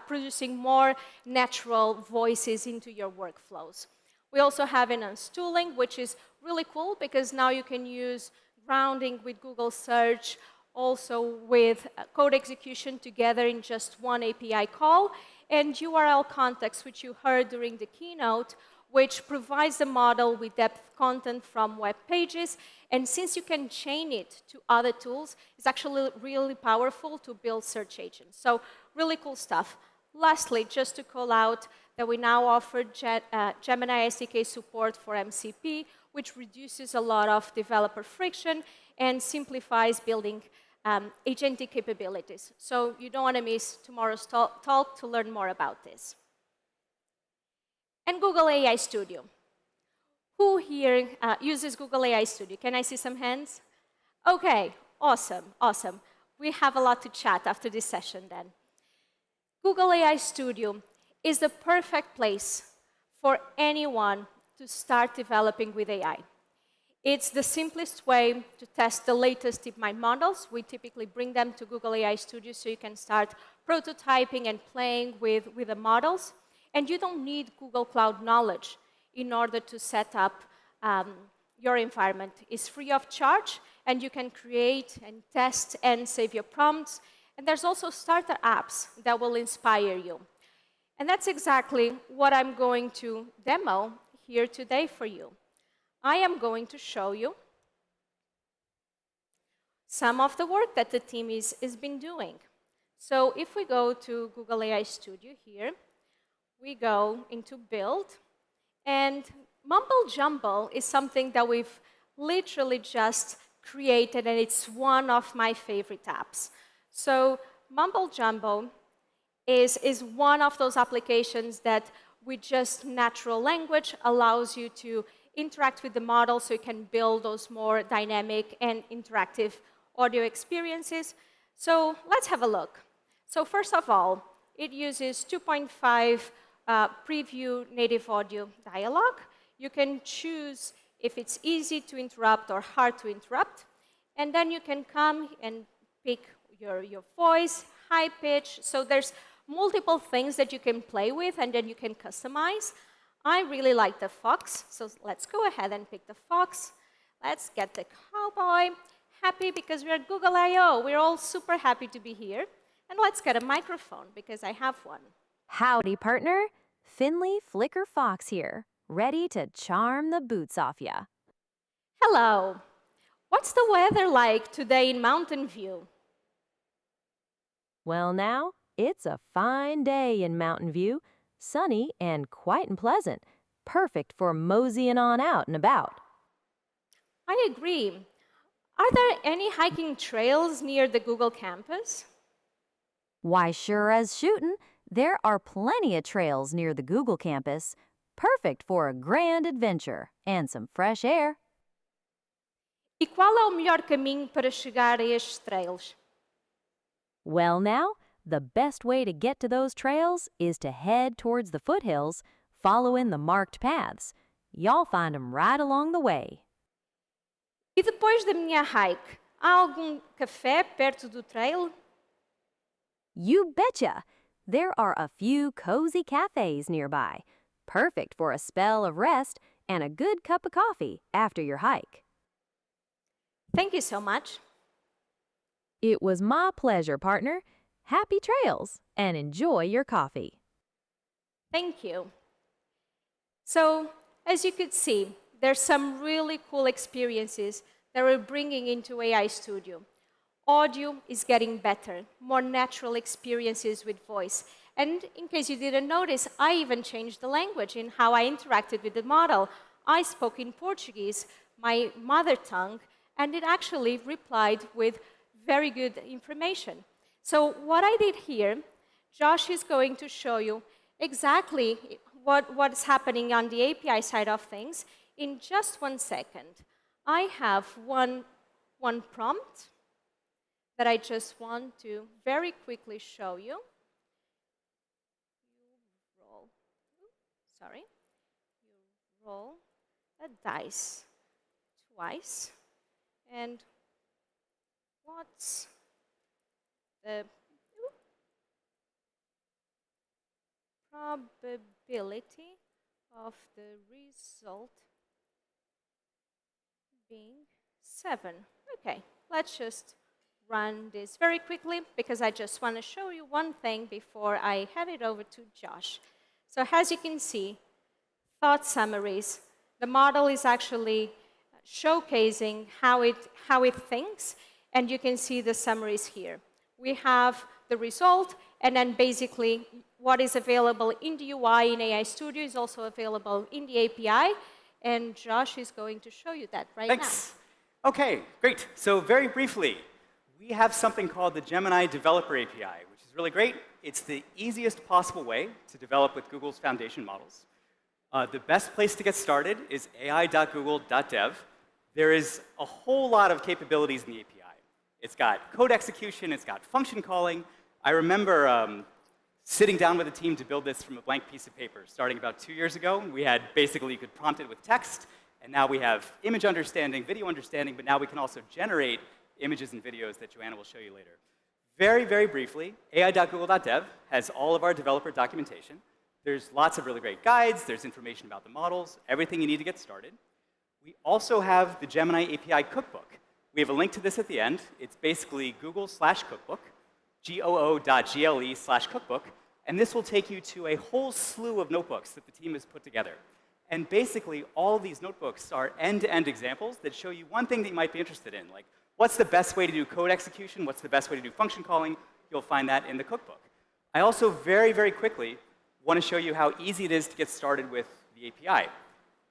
Speaker 4: producing more natural voices into your workflows. We also have an unstooling, which is really cool because now you can use grounding with Google Search, also with code execution together in just one API call, and URL context, which you heard during the keynote, which provides the model with depth content from web pages. And since you can chain it to other tools, it's actually really powerful to build search agents. So really cool stuff. Lastly, just to call out that we now offer Gemini SDK support for MCP, which reduces a lot of developer friction and simplifies building agentic capabilities. So you don't want to miss tomorrow's talk to learn more about this. And Google AI Studio. Who here uses Google AI Studio? Can I see some hands? OK, awesome, awesome. We have a lot to chat after this session then. Google AI Studio is the perfect place for anyone to start developing with AI. It's the simplest way to test the latest DeepMind models. We typically bring them to Google AI Studio so you can start prototyping and playing with the models. And you don't need Google Cloud knowledge in order to set up your environment. It's free of charge, and you can create and test and save your prompts. And there's also starter apps that will inspire you. And that's exactly what I'm going to demo here today for you. I am going to show you some of the work that the team has been doing. So if we go to Google AI Studio here, we go into Build. And Mumble Jumble is something that we've literally just created, and it's one of my favorite apps. So Mumble Jumble is one of those applications that with just natural language allows you to interact with the model so you can build those more dynamic and interactive audio experiences. So let's have a look. So first of all, it uses 2.5 preview native audio dialogue. You can choose if it's easy to interrupt or hard to interrupt. And then you can come and pick your voice, high pitch. So there's multiple things that you can play with, and then you can customize. I really like the fox, so let's go ahead and pick the fox. Let's get the cowboy. Happy because we're at Google I/O. We're all super happy to be here. And let's get a microphone because I have one.
Speaker 6: Howdy, partner. Finley Flicker Fox here, ready to charm the boots off ya.
Speaker 4: Hello. What's the weather like today in Mountain View?
Speaker 6: Well now, it's a fine day in Mountain View, sunny and quite pleasant, perfect for moseying on out and about.
Speaker 4: I agree. Are there any hiking trails near the Google campus?
Speaker 6: Why, sure as shootin', there are plenty of trails near the Google campus, perfect for a grand adventure and some fresh air.
Speaker 4: E qual é o melhor caminho para chegar a estes trails?
Speaker 6: Well, now, the best way to get to those trails is to head towards the foothills, following the marked paths. Y'all find 'em right along the way.
Speaker 4: E depois da minha hike, há algum café perto do trail?
Speaker 6: You betcha! There are a few cozy cafes nearby, perfect for a spell of rest and a good cup of coffee after your hike.
Speaker 4: Thank you so much.
Speaker 6: It was my pleasure, partner. Happy trails and enjoy your coffee.
Speaker 4: Thank you. So, as you could see, there's some really cool experiences that we're bringing into AI Studio. Audio is getting better, more natural experiences with voice. And in case you didn't notice, I even changed the language in how I interacted with the model. I spoke in Portuguese, my mother tongue, and it actually replied with very good information. So what I did here, Josh is going to show you exactly what's happening on the API side of things in just 1 second. I have one prompt that I just want to very quickly show you. You roll a dice twice, and what's the probability of the result being 7? Okay, let's just run this very quickly because I just want to show you one thing before I hand it over to Josh. So as you can see, thought summaries. The model is actually showcasing how it thinks, and you can see the summaries here. We have the result, and then basically what is available in the UI in AI Studio is also available in the API, and Josh is going to show you that right now.
Speaker 5: Thanks. OK, great. So very briefly, we have something called the Gemini Developer API, which is really great. It's the easiest possible way to develop with Google's foundation models. The best place to get started is ai.google.dev. There is a whole lot of capabilities in the API. It's got code execution. It's got function calling. I remember sitting down with a team to build this from a blank piece of paper, starting about 2 years ago. We had basically, you could prompt it with text. And now we have image understanding, video understanding, but now we can also generate images and videos that Joanna will show you later. Very, very briefly, ai.google.dev has all of our developer documentation. There's lots of really great guides. There's information about the models, everything you need to get started. We also have the Gemini API cookbook. We have a link to this at the end. It's basically Google/cookbook, goo.gle/cookbook. And this will take you to a whole slew of notebooks that the team has put together. And basically, all of these notebooks are end-to-end examples that show you one thing that you might be interested in, like what's the best way to do code execution, what's the best way to do function calling. You'll find that in the cookbook. I also very, very quickly want to show you how easy it is to get started with the API.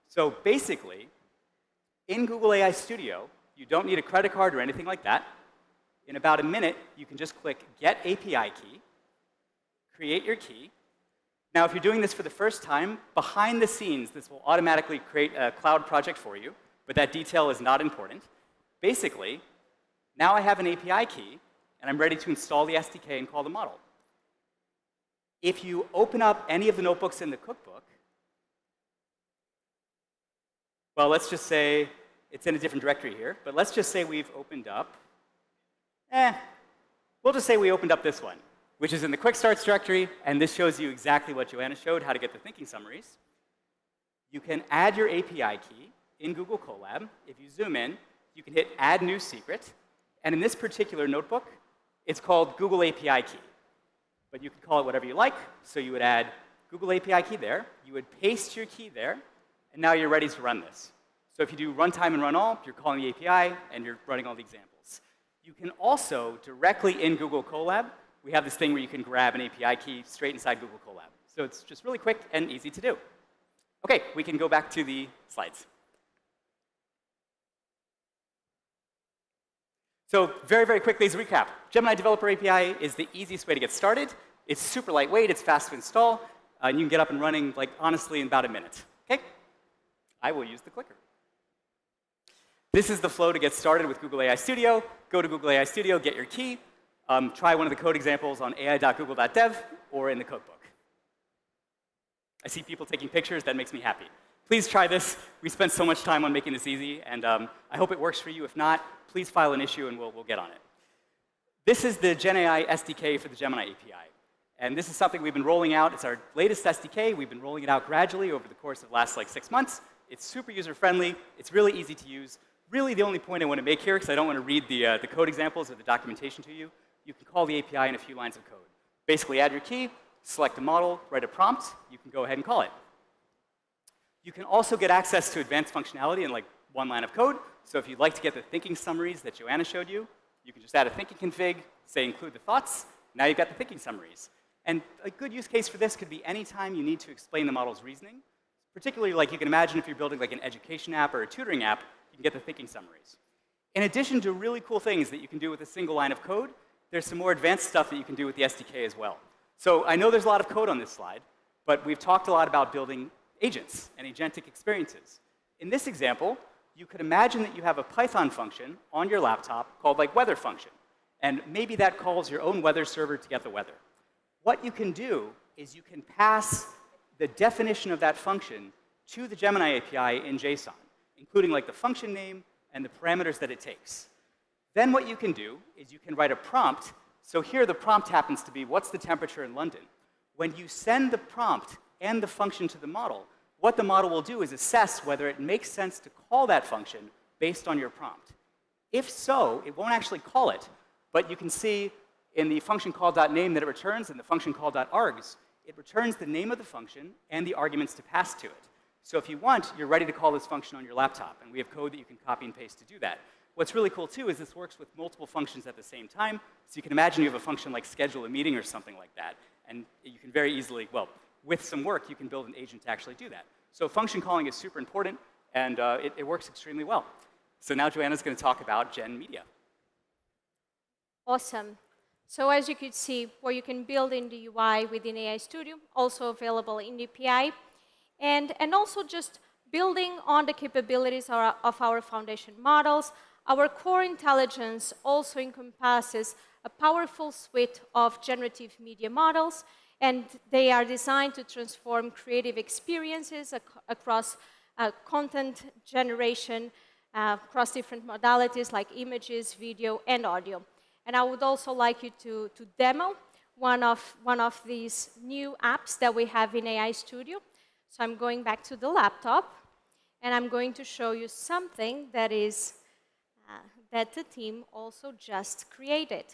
Speaker 5: So basically, in Google AI Studio, you don't need a credit card or anything like that. In about a minute, you can just click Get API Key, create your key. Now, if you're doing this for the first time, behind the scenes, this will automatically create a cloud project for you, but that detail is not important. Basically, now I have an API key, and I'm ready to install the SDK and call the model. If you open up any of the notebooks in the cookbook, well, let's just say it's in a different directory here, but let's just say we've opened up, we'll just say we opened up this one, which is in the quick starts directory, and this shows you exactly what Joanna showed, how to get the thinking summaries. You can add your API key in Google Colab. If you zoom in, you can hit Add New Secret. And in this particular notebook, it's called Google API Key. But you could call it whatever you like. So you would add Google API Key there. You would paste your key there. And now you're ready to run this. So if you do runtime and run all, you're calling the API, and you're running all the examples. You can also, directly in Google Colab, we have this thing where you can grab an API key straight inside Google Colab. So it's just really quick and easy to do. OK, we can go back to the slides. So very, very quickly as a recap, Gemini Developer API is the easiest way to get started. It's super lightweight. It's fast to install. and you can get up and running, like, honestly, in about a minute. Okay? I will use the clicker. This is the flow to get started with Google AI Studio. Go to Google AI Studio, get your key, try one of the code examples on ai.google.dev or in the codebook. I see people taking pictures. That makes me happy. Please try this. We spent so much time on making this easy, and I hope it works for you. If not, please file an issue, and we'll get on it. This is the Gen AI SDK for the Gemini API. And this is something we've been rolling out. It's our latest SDK. We've been rolling it out gradually over the course of the last, like, 6 months. It's super user-friendly. It's really easy to use. Really, the only point I want to make here, because I don't want to read the code examples or the documentation to you, you can call the API in a few lines of code. Basically, add your key, select a model, write a prompt. You can go ahead and call it. You can also get access to advanced functionality in, like, 1 line of code. So if you'd like to get the thinking summaries that Joanna showed you, you can just add a thinking config, say include the thoughts. Now you've got the thinking summaries. And a good use case for this could be any time you need to explain the model's reasoning. Particularly, like, you can imagine if you're building, like, an education app or a tutoring app, you can get the thinking summaries. In addition to really cool things that you can do with a single line of code, there's some more advanced stuff that you can do with the SDK as well. So I know there's a lot of code on this slide, but we've talked a lot about building agents and agentic experiences. In this example, you could imagine that you have a Python function on your laptop called, like, weather function. And maybe that calls your own weather server to get the weather. What you can do is you can pass the definition of that function to the Gemini API in JSON, including, like, the function name and the parameters that it takes. Then what you can do is you can write a prompt. So here the prompt happens to be, what's the temperature in London? When you send the prompt and the function to the model, what the model will do is assess whether it makes sense to call that function based on your prompt. If so, it won't actually call it, but you can see in the function call.name that it returns and the function call.args, it returns the name of the function and the arguments to pass to it. So if you want, you're ready to call this function on your laptop, and we have code that you can copy and paste to do that. What's really cool, too, is this works with multiple functions at the same time. So you can imagine you have a function like schedule a meeting or something like that, and you can very easily, well, with some work, you can build an agent to actually do that. So function calling is super important, and it works extremely well. So now Joanna's going to talk about Gen Media.
Speaker 4: Awesome. So as you could see, what you can build in the UI within AI Studio, also available in the API, and also just building on the capabilities of our foundation models. Our core intelligence also encompasses a powerful suite of generative media models, and they are designed to transform creative experiences across content generation, across different modalities like images, video, and audio. And I would also like you to demo one of these new apps that we have in AI Studio. So I'm going back to the laptop, and I'm going to show you something that the team also just created.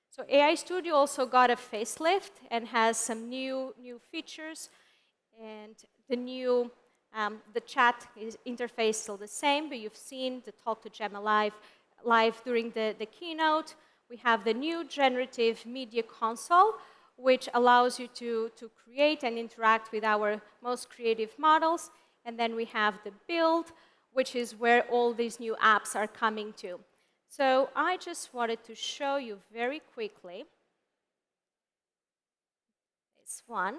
Speaker 4: So AI Studio also got a facelift and has some new features, and the chat interface still the same, but you've seen the Talk to Gemini live during the keynote. We have the new generative media console, which allows you to create and interact with our most creative models. And then we have the build, which is where all these new apps are coming to. So I just wanted to show you very quickly this one.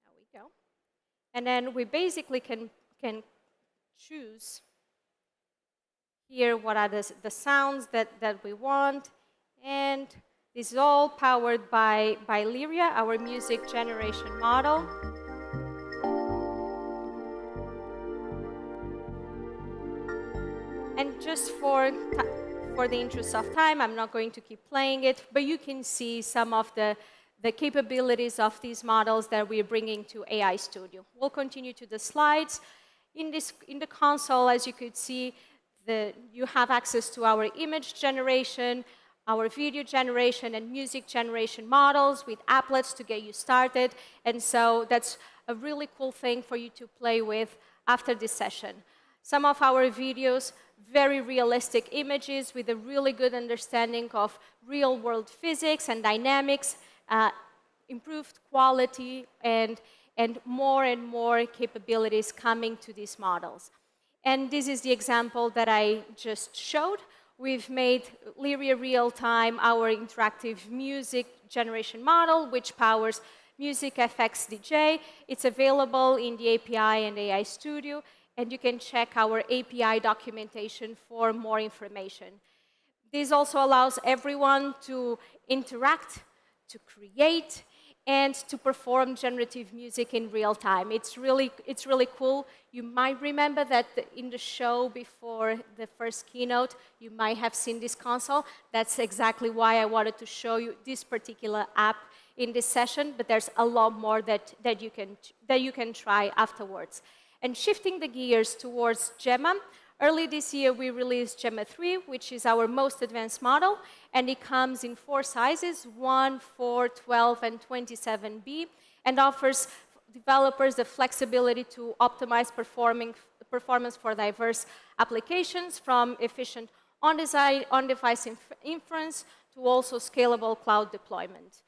Speaker 4: There we go. And then we basically can choose here what are the sounds that we want. And this is all powered by Lyria, our music generation model. And just for the interest of time, I'm not going to keep playing it, but you can see some of the capabilities of these models that we're bringing to AI Studio. We'll continue to the slides. In the console, as you could see, you have access to our image generation, our video generation, and music generation models with applets to get you started. And so that's a really cool thing for you to play with after this session. Some of our videos, very realistic images with a really good understanding of real-world physics and dynamics, improved quality, and more capabilities coming to these models. And this is the example that I just showed. We've made Lyria Real-Time our interactive music generation model, which powers Music FX DJ. It's available in the API and AI Studio, and you can check our API documentation for more information. This also allows everyone to interact, to create, and to perform generative music in real time. It's really cool. You might remember that in the show before the first keynote, you might have seen this console. That's exactly why I wanted to show you this particular app in this session, but there's a lot more that you can try afterwards. And shifting the gears towards Gemma, early this year we released Gemma 3, which is our most advanced model, and it comes in 4 sizes, 1, 4, 12, and 27B, and offers developers the flexibility to optimize performance for diverse applications, from efficient on-device inference to also scalable cloud deployment.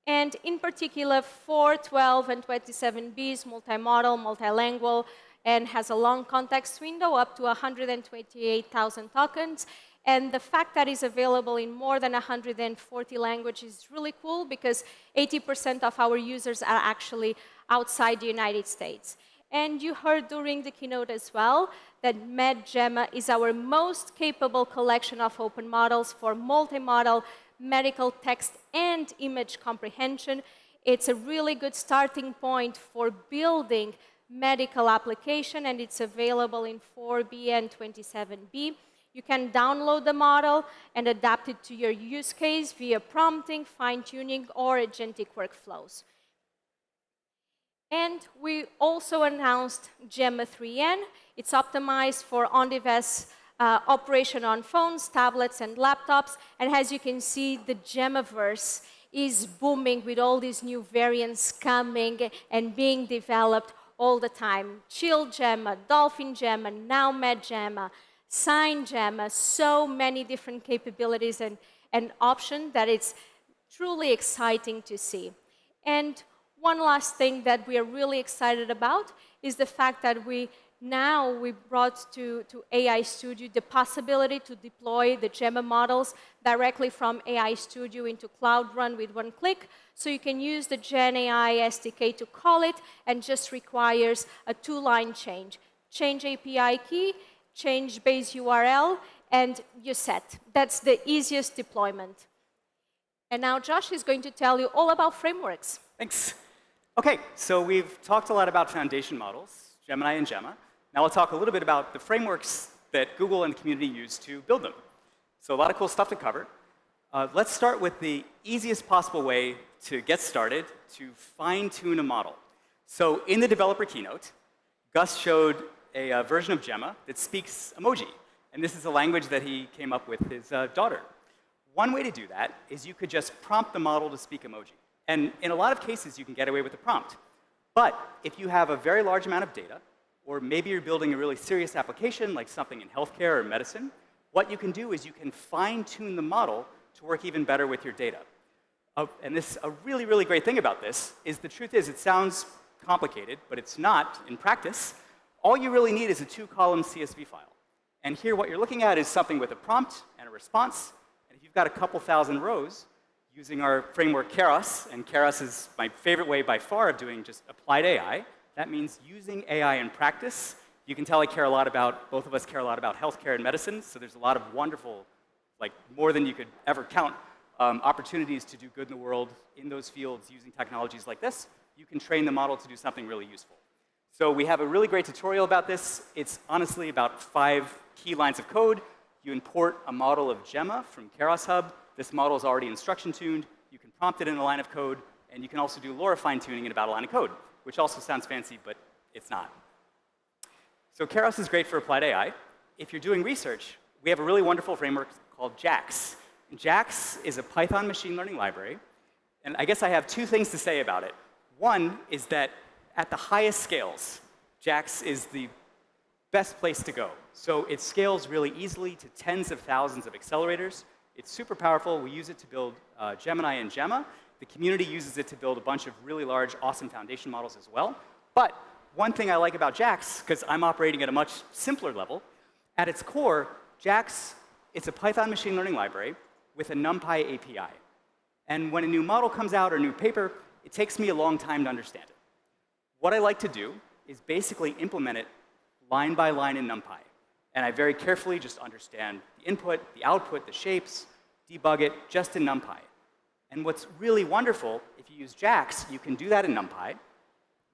Speaker 4: And in particular, 4, 12, and 27B is multimodal, multilingual, and has a long context window up to 128,000 tokens. And the fact that it's available in more than 140 languages is really cool, because 80% of our users are actually outside the United States. And you heard during the keynote as well that MedGemma is our most capable collection of open models for multimodal medical text and image comprehension. It's a really good starting point for building medical application, and it's available in 4B and 27B. You can download the model and adapt it to your use case via prompting, fine-tuning, or agentic workflows. And we also announced Gemma 3N. It's optimized for on-device operation on phones, tablets, and laptops. And as you can see, the Gemmaverse is booming with all these new variants coming and being developed all the time. Chill Gemma, Dolphin Gemma, now MedGemma, Sign Gemma, so many different capabilities and options that it's truly exciting to see. And one last thing that we are really excited about is the fact that we brought to AI Studio the possibility to deploy the Gemma models directly from AI Studio into Cloud Run with one click. So you can use the Gen AI SDK to call it, and just requires a 2-line change. Change API key, change base URL, and you're set. That's the easiest deployment. And now Josh is going to tell you all about frameworks.
Speaker 5: Thanks. OK, so we've talked a lot about foundation models, Gemini and Gemma. Now we'll talk a little bit about the frameworks that Google and the community use to build them. So a lot of cool stuff to cover. Let's start with the easiest possible way to get started to fine-tune a model. So in the developer keynote, Gus showed a version of Gemma that speaks emoji. And this is a language that he came up with his daughter. One way to do that is you could just prompt the model to speak emoji. And in a lot of cases, you can get away with the prompt. But if you have a very large amount of data, or maybe you're building a really serious application, like something in healthcare or medicine, what you can do is you can fine-tune the model to work even better with your data. And a really, really great thing about this is the truth is it sounds complicated, but it's not in practice. All you really need is a 2-column CSV file. And here what you're looking at is something with a prompt and a response. And if you've got a couple thousand rows, using our framework Keras, and Keras is my favorite way by far of doing just applied AI. That means using AI in practice. You can tell I care a lot about, both of us care a lot about healthcare and medicine, so there's a lot of wonderful, like more than you could ever count, opportunities to do good in the world in those fields using technologies like this. You can train the model to do something really useful. So we have a really great tutorial about this. It's honestly about 5 key lines of code. You import a model of Gemma from Keras Hub. This model is already instruction tuned. You can prompt it in a line of code, and you can also do LoRa fine-tuning in about a line of code, which also sounds fancy, but it's not. So Keras is great for applied AI. If you're doing research, we have a really wonderful framework called JAX. And JAX is a Python machine learning library. And I guess I have 2 things to say about it. One is that at the highest scales, JAX is the best place to go. So it scales really easily to tens of thousands of accelerators. It's super powerful. We use it to build Gemini and Gemma. The community uses it to build a bunch of really large, awesome foundation models as well. But one thing I like about JAX, because I'm operating at a much simpler level, at its core, JAX, it's a Python machine learning library with a NumPy API. And when a new model comes out or a new paper, it takes me a long time to understand it. What I like to do is basically implement it line by line in NumPy. And I very carefully just understand the input, the output, the shapes, debug it just in NumPy. And what's really wonderful, if you use JAX, you can do that in NumPy.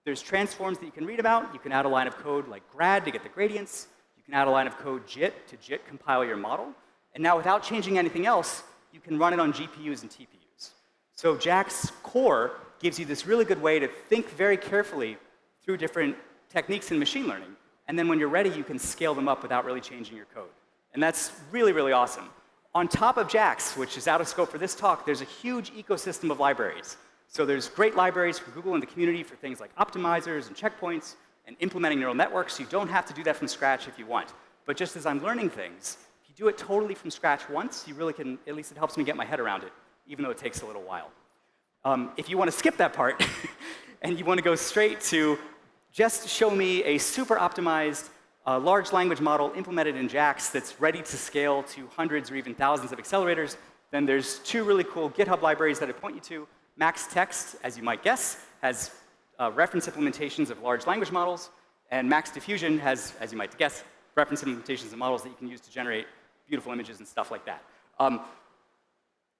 Speaker 5: There's transforms that you can read about. You can add a line of code like grad to get the gradients. You can add a line of code JIT to JIT compile your model. And now without changing anything else, you can run it on GPUs and TPUs. So JAX core gives you this really good way to think very carefully through different techniques in machine learning. And then when you're ready, you can scale them up without really changing your code. And that's really, really awesome. On top of JAX, which is out of scope for this talk, there's a huge ecosystem of libraries. So there's great libraries for Google and the community for things like optimizers and checkpoints and implementing neural networks. You don't have to do that from scratch if you want. But just as I'm learning things, if you do it totally from scratch once, you really can, at least it helps me get my head around it, even though it takes a little while. If you want to skip that part and you want to go straight to just show me a super optimized large language model implemented in JAX that's ready to scale to hundreds or even thousands of accelerators, then there's two really cool GitHub libraries that I point you to. Max Text, as you might guess, has reference implementations of large language models, and Max Diffusion has, as you might guess, reference implementations of models that you can use to generate beautiful images and stuff like that.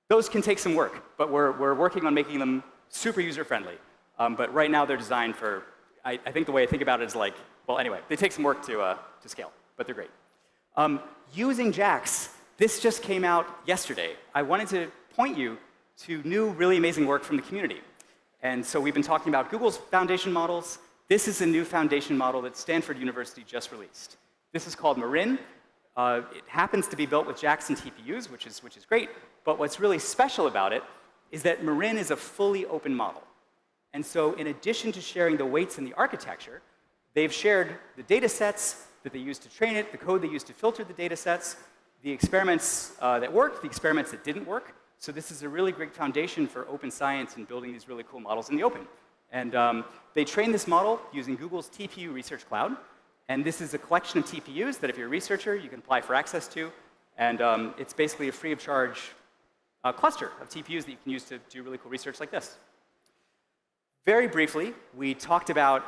Speaker 5: Those can take some work, but we're working on making them super user-friendly. But right now they're designed for, I think the way I think about it is like, well, anyway, they take some work to scale, but they're great. Using JAX, this just came out yesterday. I wanted to point you to new, really amazing work from the community. And so we've been talking about Google's foundation models. This is a new foundation model that Stanford University just released. This is called Marin. It happens to be built with JAX and TPUs, which is great. But what's really special about it is that Marin is a fully open model. And so in addition to sharing the weights in the architecture, they've shared the data sets that they used to train it, the code they used to filter the data sets, the experiments that worked, the experiments that didn't work. So this is a really great foundation for open science and building these really cool models in the open. And they trained this model using Google's TPU Research Cloud. And this is a collection of TPUs that if you're a researcher, you can apply for access to. And it's basically a free of charge cluster of TPUs that you can use to do really cool research like this. Very briefly, we talked about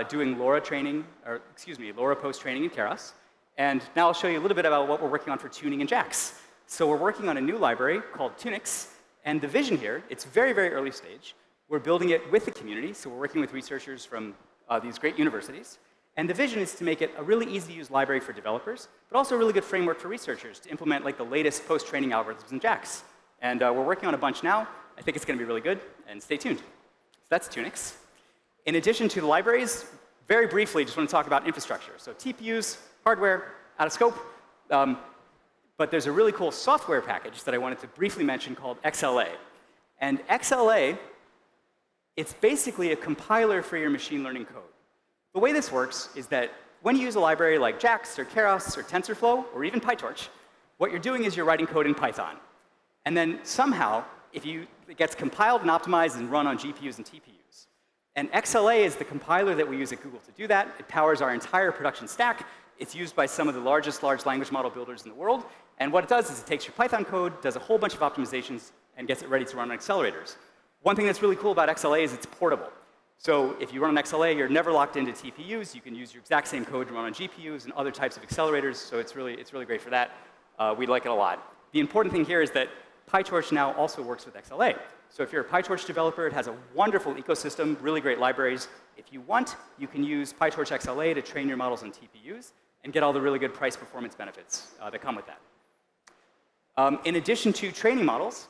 Speaker 5: doing LoRa post-training in Keras. And now I'll show you a little bit about what we're working on for tuning in JAX. So we're working on a new library called Tunix. And the vision here, it's very, very early stage. We're building it with the community. So we're working with researchers from these great universities. And the vision is to make it a really easy-to-use library for developers, but also a really good framework for researchers to implement like the latest post-training algorithms in JAX. And we're working on a bunch now. I think it's going to be really good. And stay tuned. So that's Tunix. In addition to the libraries, very briefly, just want to talk about infrastructure. So TPUs, hardware, out of scope. But there's a really cool software package that I wanted to briefly mention called XLA. And XLA, it's basically a compiler for your machine learning code. The way this works is that when you use a library like JAX or Keras or TensorFlow or even PyTorch, what you're doing is you're writing code in Python. And then somehow, it gets compiled and optimized and run on GPUs and TPUs. And XLA is the compiler that we use at Google to do that. It powers our entire production stack. It's used by some of the largest large language model builders in the world. And what it does is it takes your Python code, does a whole bunch of optimizations, and gets it ready to run on accelerators. One thing that's really cool about XLA is it's portable. So if you run on XLA, you're never locked into TPUs. You can use your exact same code to run on GPUs and other types of accelerators. So it's really great for that. We like it a lot. The important thing here is that PyTorch now also works with XLA. So if you're a PyTorch developer, it has a wonderful ecosystem, really great libraries. If you want, you can use PyTorch XLA to train your models on TPUs and get all the really good price performance benefits that come with that. In addition to training models,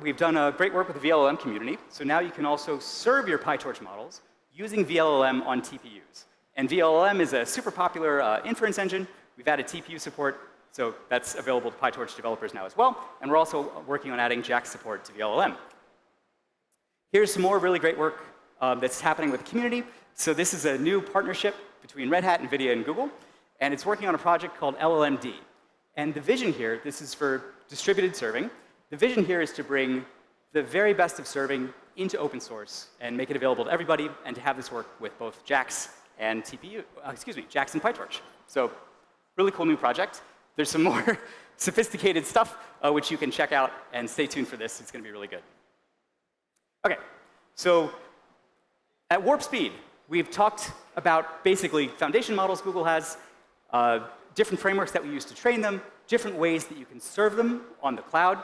Speaker 5: we've done great work with the VLLM community. So now you can also serve your PyTorch models using VLLM on TPUs. And VLLM is a super popular inference engine. We've added TPU support. So that's available to PyTorch developers now as well. And we're also working on adding JAX support to VLLM. Here's some more really great work that's happening with the community. So this is a new partnership between Red Hat, NVIDIA, and Google. And it's working on a project called LLMD. And the vision here, this is for distributed serving. The vision here is to bring the very best of serving into open source and make it available to everybody and to have this work with both JAX and JAX and PyTorch. So really cool new project. There's some more sophisticated stuff which you can check out, and stay tuned for this. It's going to be really good. OK, so at warp speed, we've talked about basically foundation models Google has, different frameworks that we use to train them, different ways that you can serve them on the cloud.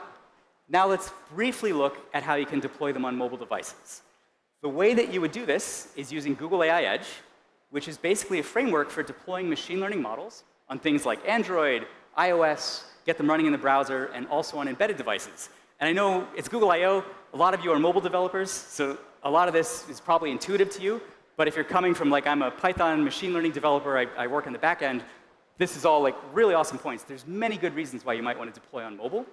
Speaker 5: Now let's briefly look at how you can deploy them on mobile devices. The way that you would do this is using Google AI Edge, which is basically a framework for deploying machine learning models on things like Android, iOS, get them running in the browser, and also on embedded devices. And I know it's Google I/O. A lot of you are mobile developers, so a lot of this is probably intuitive to you. But if you're coming from, like, I'm a Python machine learning developer, I work in the back end, this is all, like, really awesome points. There's many good reasons why you might want to deploy on mobile.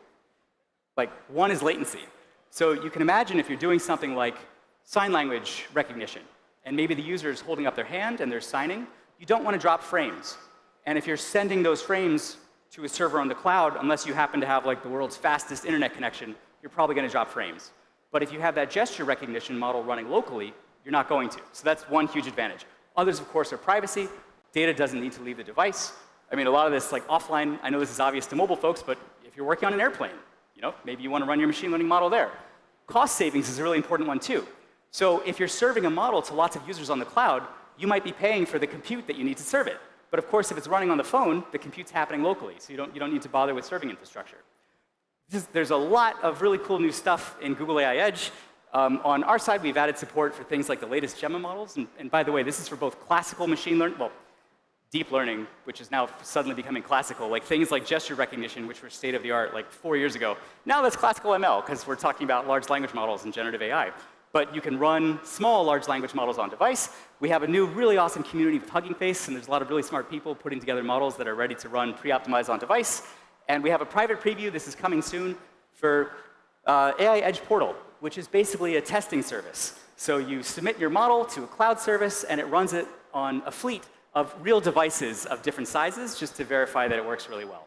Speaker 5: Like, one is latency. So you can imagine if you're doing something like sign language recognition, and maybe the user is holding up their hand and they're signing, you don't want to drop frames. And if you're sending those frames to a server on the cloud, unless you happen to have, like, the world's fastest internet connection, you're probably going to drop frames. But if you have that gesture recognition model running locally, you're not going to. So that's one huge advantage. Others, of course, are privacy. Data doesn't need to leave the device. I mean, a lot of this, like, offline, I know this is obvious to mobile folks, but if you're working on an airplane, maybe you want to run your machine learning model there. Cost savings is a really important one, too. So if you're serving a model to lots of users on the cloud, you might be paying for the compute that you need to serve it. But of course, if it's running on the phone, the compute's happening locally, so you don't need to bother with serving infrastructure. There's a lot of really cool new stuff in Google AI Edge. On our side, we've added support for things like the latest Gemma models. And by the way, this is for both classical machine learning, well, deep learning, which is now suddenly becoming classical, like things like gesture recognition, which were state of the art like 4 years ago. Now that's classical ML, because we're talking about large language models and generative AI. But you can run small large language models on device. We have a new really awesome community with Hugging Face, and there's a lot of really smart people putting together models that are ready to run pre-optimized on device. And we have a private preview, this is coming soon, for AI Edge Portal, which is basically a testing service. So you submit your model to a cloud service, and it runs it on a fleet of real devices of different sizes, just to verify that it works really well.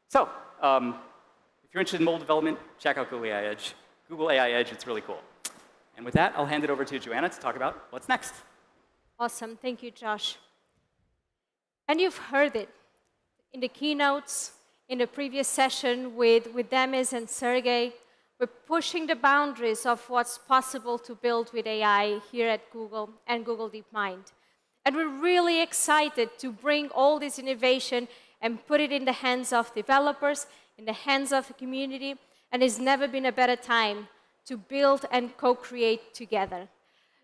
Speaker 5: So if you're interested in mobile development, check out Google AI Edge. Google AI Edge, it's really cool. And with that, I'll hand it over to Joanna to talk about what's next.
Speaker 4: Awesome. Thank you, Josh. And you've heard it in the keynotes, in the previous session with Demis and Sergey. We're pushing the boundaries of what's possible to build with AI here at Google and Google DeepMind. And we're really excited to bring all this innovation and put it in the hands of developers, in the hands of the community, and it's never been a better time to build and co-create together.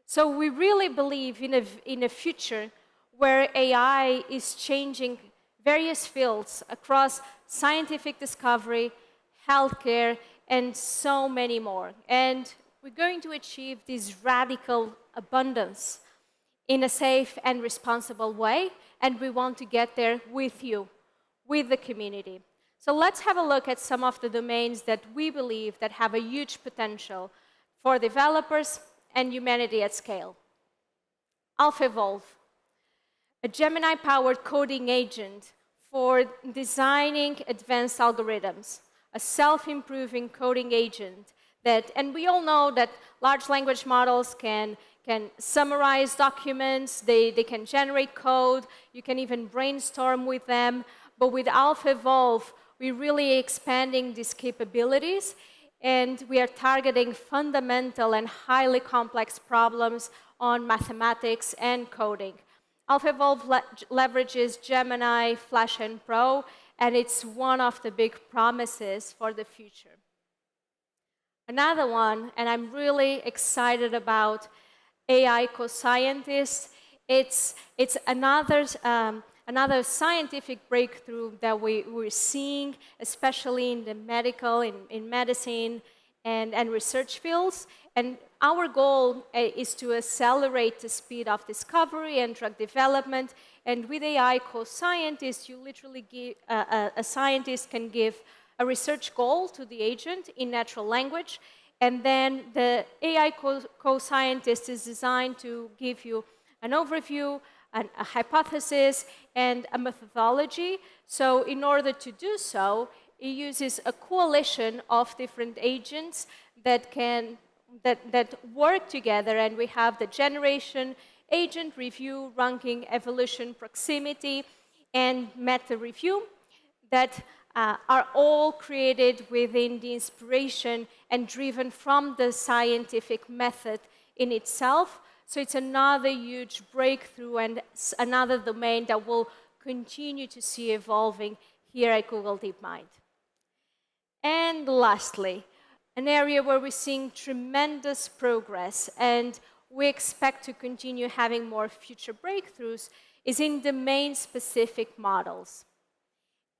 Speaker 4: So we really believe in a future where AI is changing various fields across scientific discovery, healthcare, and so many more. And we're going to achieve this radical abundance in a safe and responsible way, and we want to get there with you, with the community. So let's have a look at some of the domains that we believe that have a huge potential for developers and humanity at scale. AlphaEvolve, a Gemini-powered coding agent for designing advanced algorithms, a self-improving coding agent that, and we all know that large language models can summarize documents, they can generate code, you can even brainstorm with them, but with AlphaEvolve, we're really expanding these capabilities, and we are targeting fundamental and highly complex problems on mathematics and coding. AlphaEvolve leverages Gemini, Flash, and Pro, and it's one of the big promises for the future. Another one, and I'm really excited about AI co-scientists. It's another scientific breakthrough that we're seeing, especially in the medical, in medicine, and research fields. And our goal is to accelerate the speed of discovery and drug development. And with AI co-scientists, you literally give, a scientist can give a research goal to the agent in natural language. And then the AI co-scientist is designed to give you an overview, a hypothesis, and a methodology. So in order to do so, it uses a coalition of different agents that work together, and we have the generation agent, review, ranking, evolution, proximity, and meta review that are all created within the inspiration and driven from the scientific method in itself. So it's another huge breakthrough and another domain that we'll continue to see evolving here at Google DeepMind. And lastly, an area where we're seeing tremendous progress and we expect to continue having more future breakthroughs is in domain-specific models.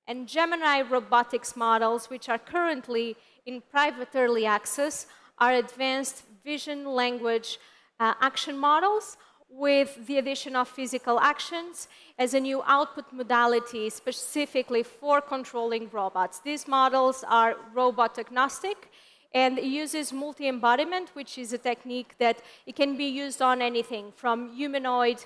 Speaker 4: And Gemini robotics models, which are currently in private early access, are advanced vision language action models with the addition of physical actions as a new output modality specifically for controlling robots. These models are robot agnostic, and it uses multi-embodiment, which is a technique that it can be used on anything from humanoids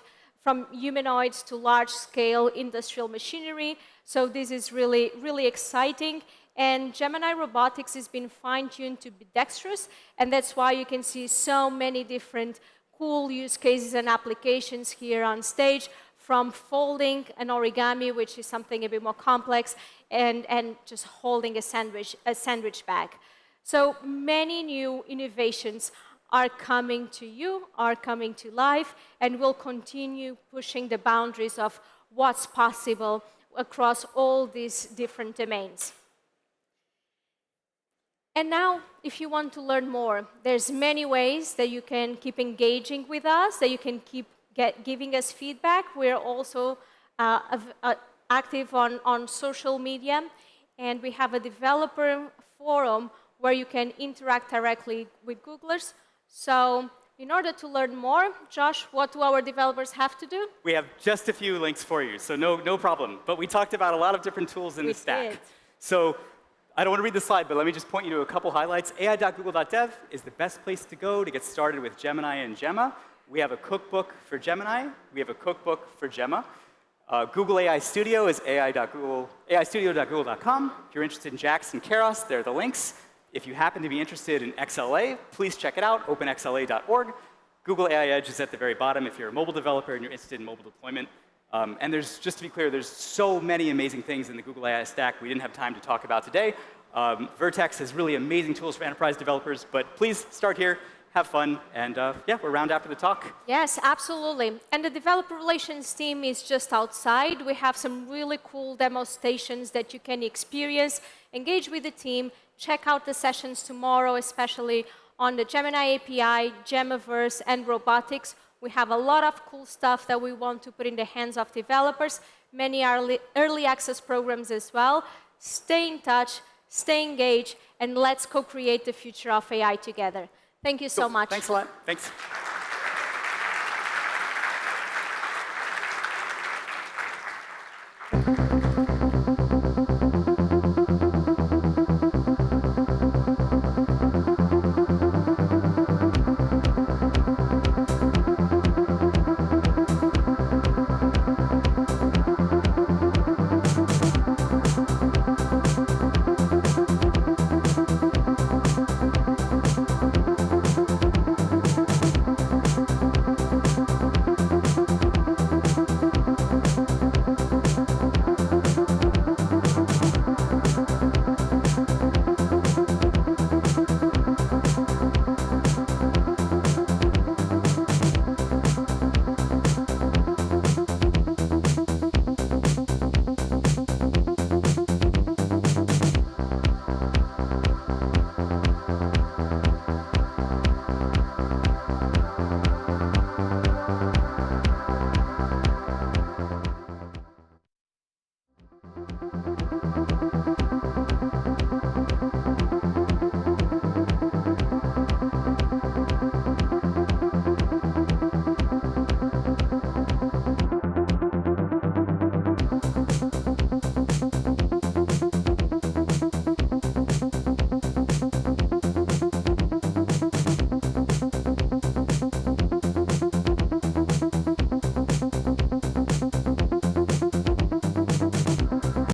Speaker 4: to large-scale industrial machinery. So this is really, really exciting. And Gemini robotics has been fine-tuned to be dexterous, and that's why you can see so many different cool use cases and applications here on stage, from folding an origami, which is something a bit more complex, and just holding a sandwich bag. So many new innovations are coming to you, are coming to life, and will continue pushing the boundaries of what's possible across all these different domains. And now, if you want to learn more, there's many ways that you can keep engaging with us, that you can keep giving us feedback. We're also active on social media, and we have a developer forum where you can interact directly with Googlers. So in order to learn more, Josh, what do our developers have to do?
Speaker 5: We have just a few links for you, so no problem. But we talked about a lot of different tools in the stack.
Speaker 4: Did.
Speaker 5: So I don't want to read the slide, but let me just point you to a couple highlights. AI.google.dev is the best place to go to get started with Gemini and Gemma. We have a cookbook for Gemini. We have a cookbook for Gemma. Google AI Studio is aistudio.google.com. If you're interested in JAX and Keras, there are the links. If you happen to be interested in XLA, please check it out, openxla.org. Google AI Edge is at the very bottom if you're a mobile developer and you're interested in mobile deployment. And there's, just to be clear, there's so many amazing things in the Google AI stack we didn't have time to talk about today. Vertex has really amazing tools for enterprise developers, but please start here, have fun, and yeah, we're around after the talk.
Speaker 4: Yes, absolutely. And the developer relations team is just outside. We have some really cool demo stations that you can experience, engage with the team, check out the sessions tomorrow, especially on the Gemini API, Gemmaverse, and robotics. We have a lot of cool stuff that we want to put in the hands of developers. Many early access programs as well. Stay in touch, stay engaged, and let's co-create the future of AI together. Thank you so much.
Speaker 5: Thanks a lot. Thanks.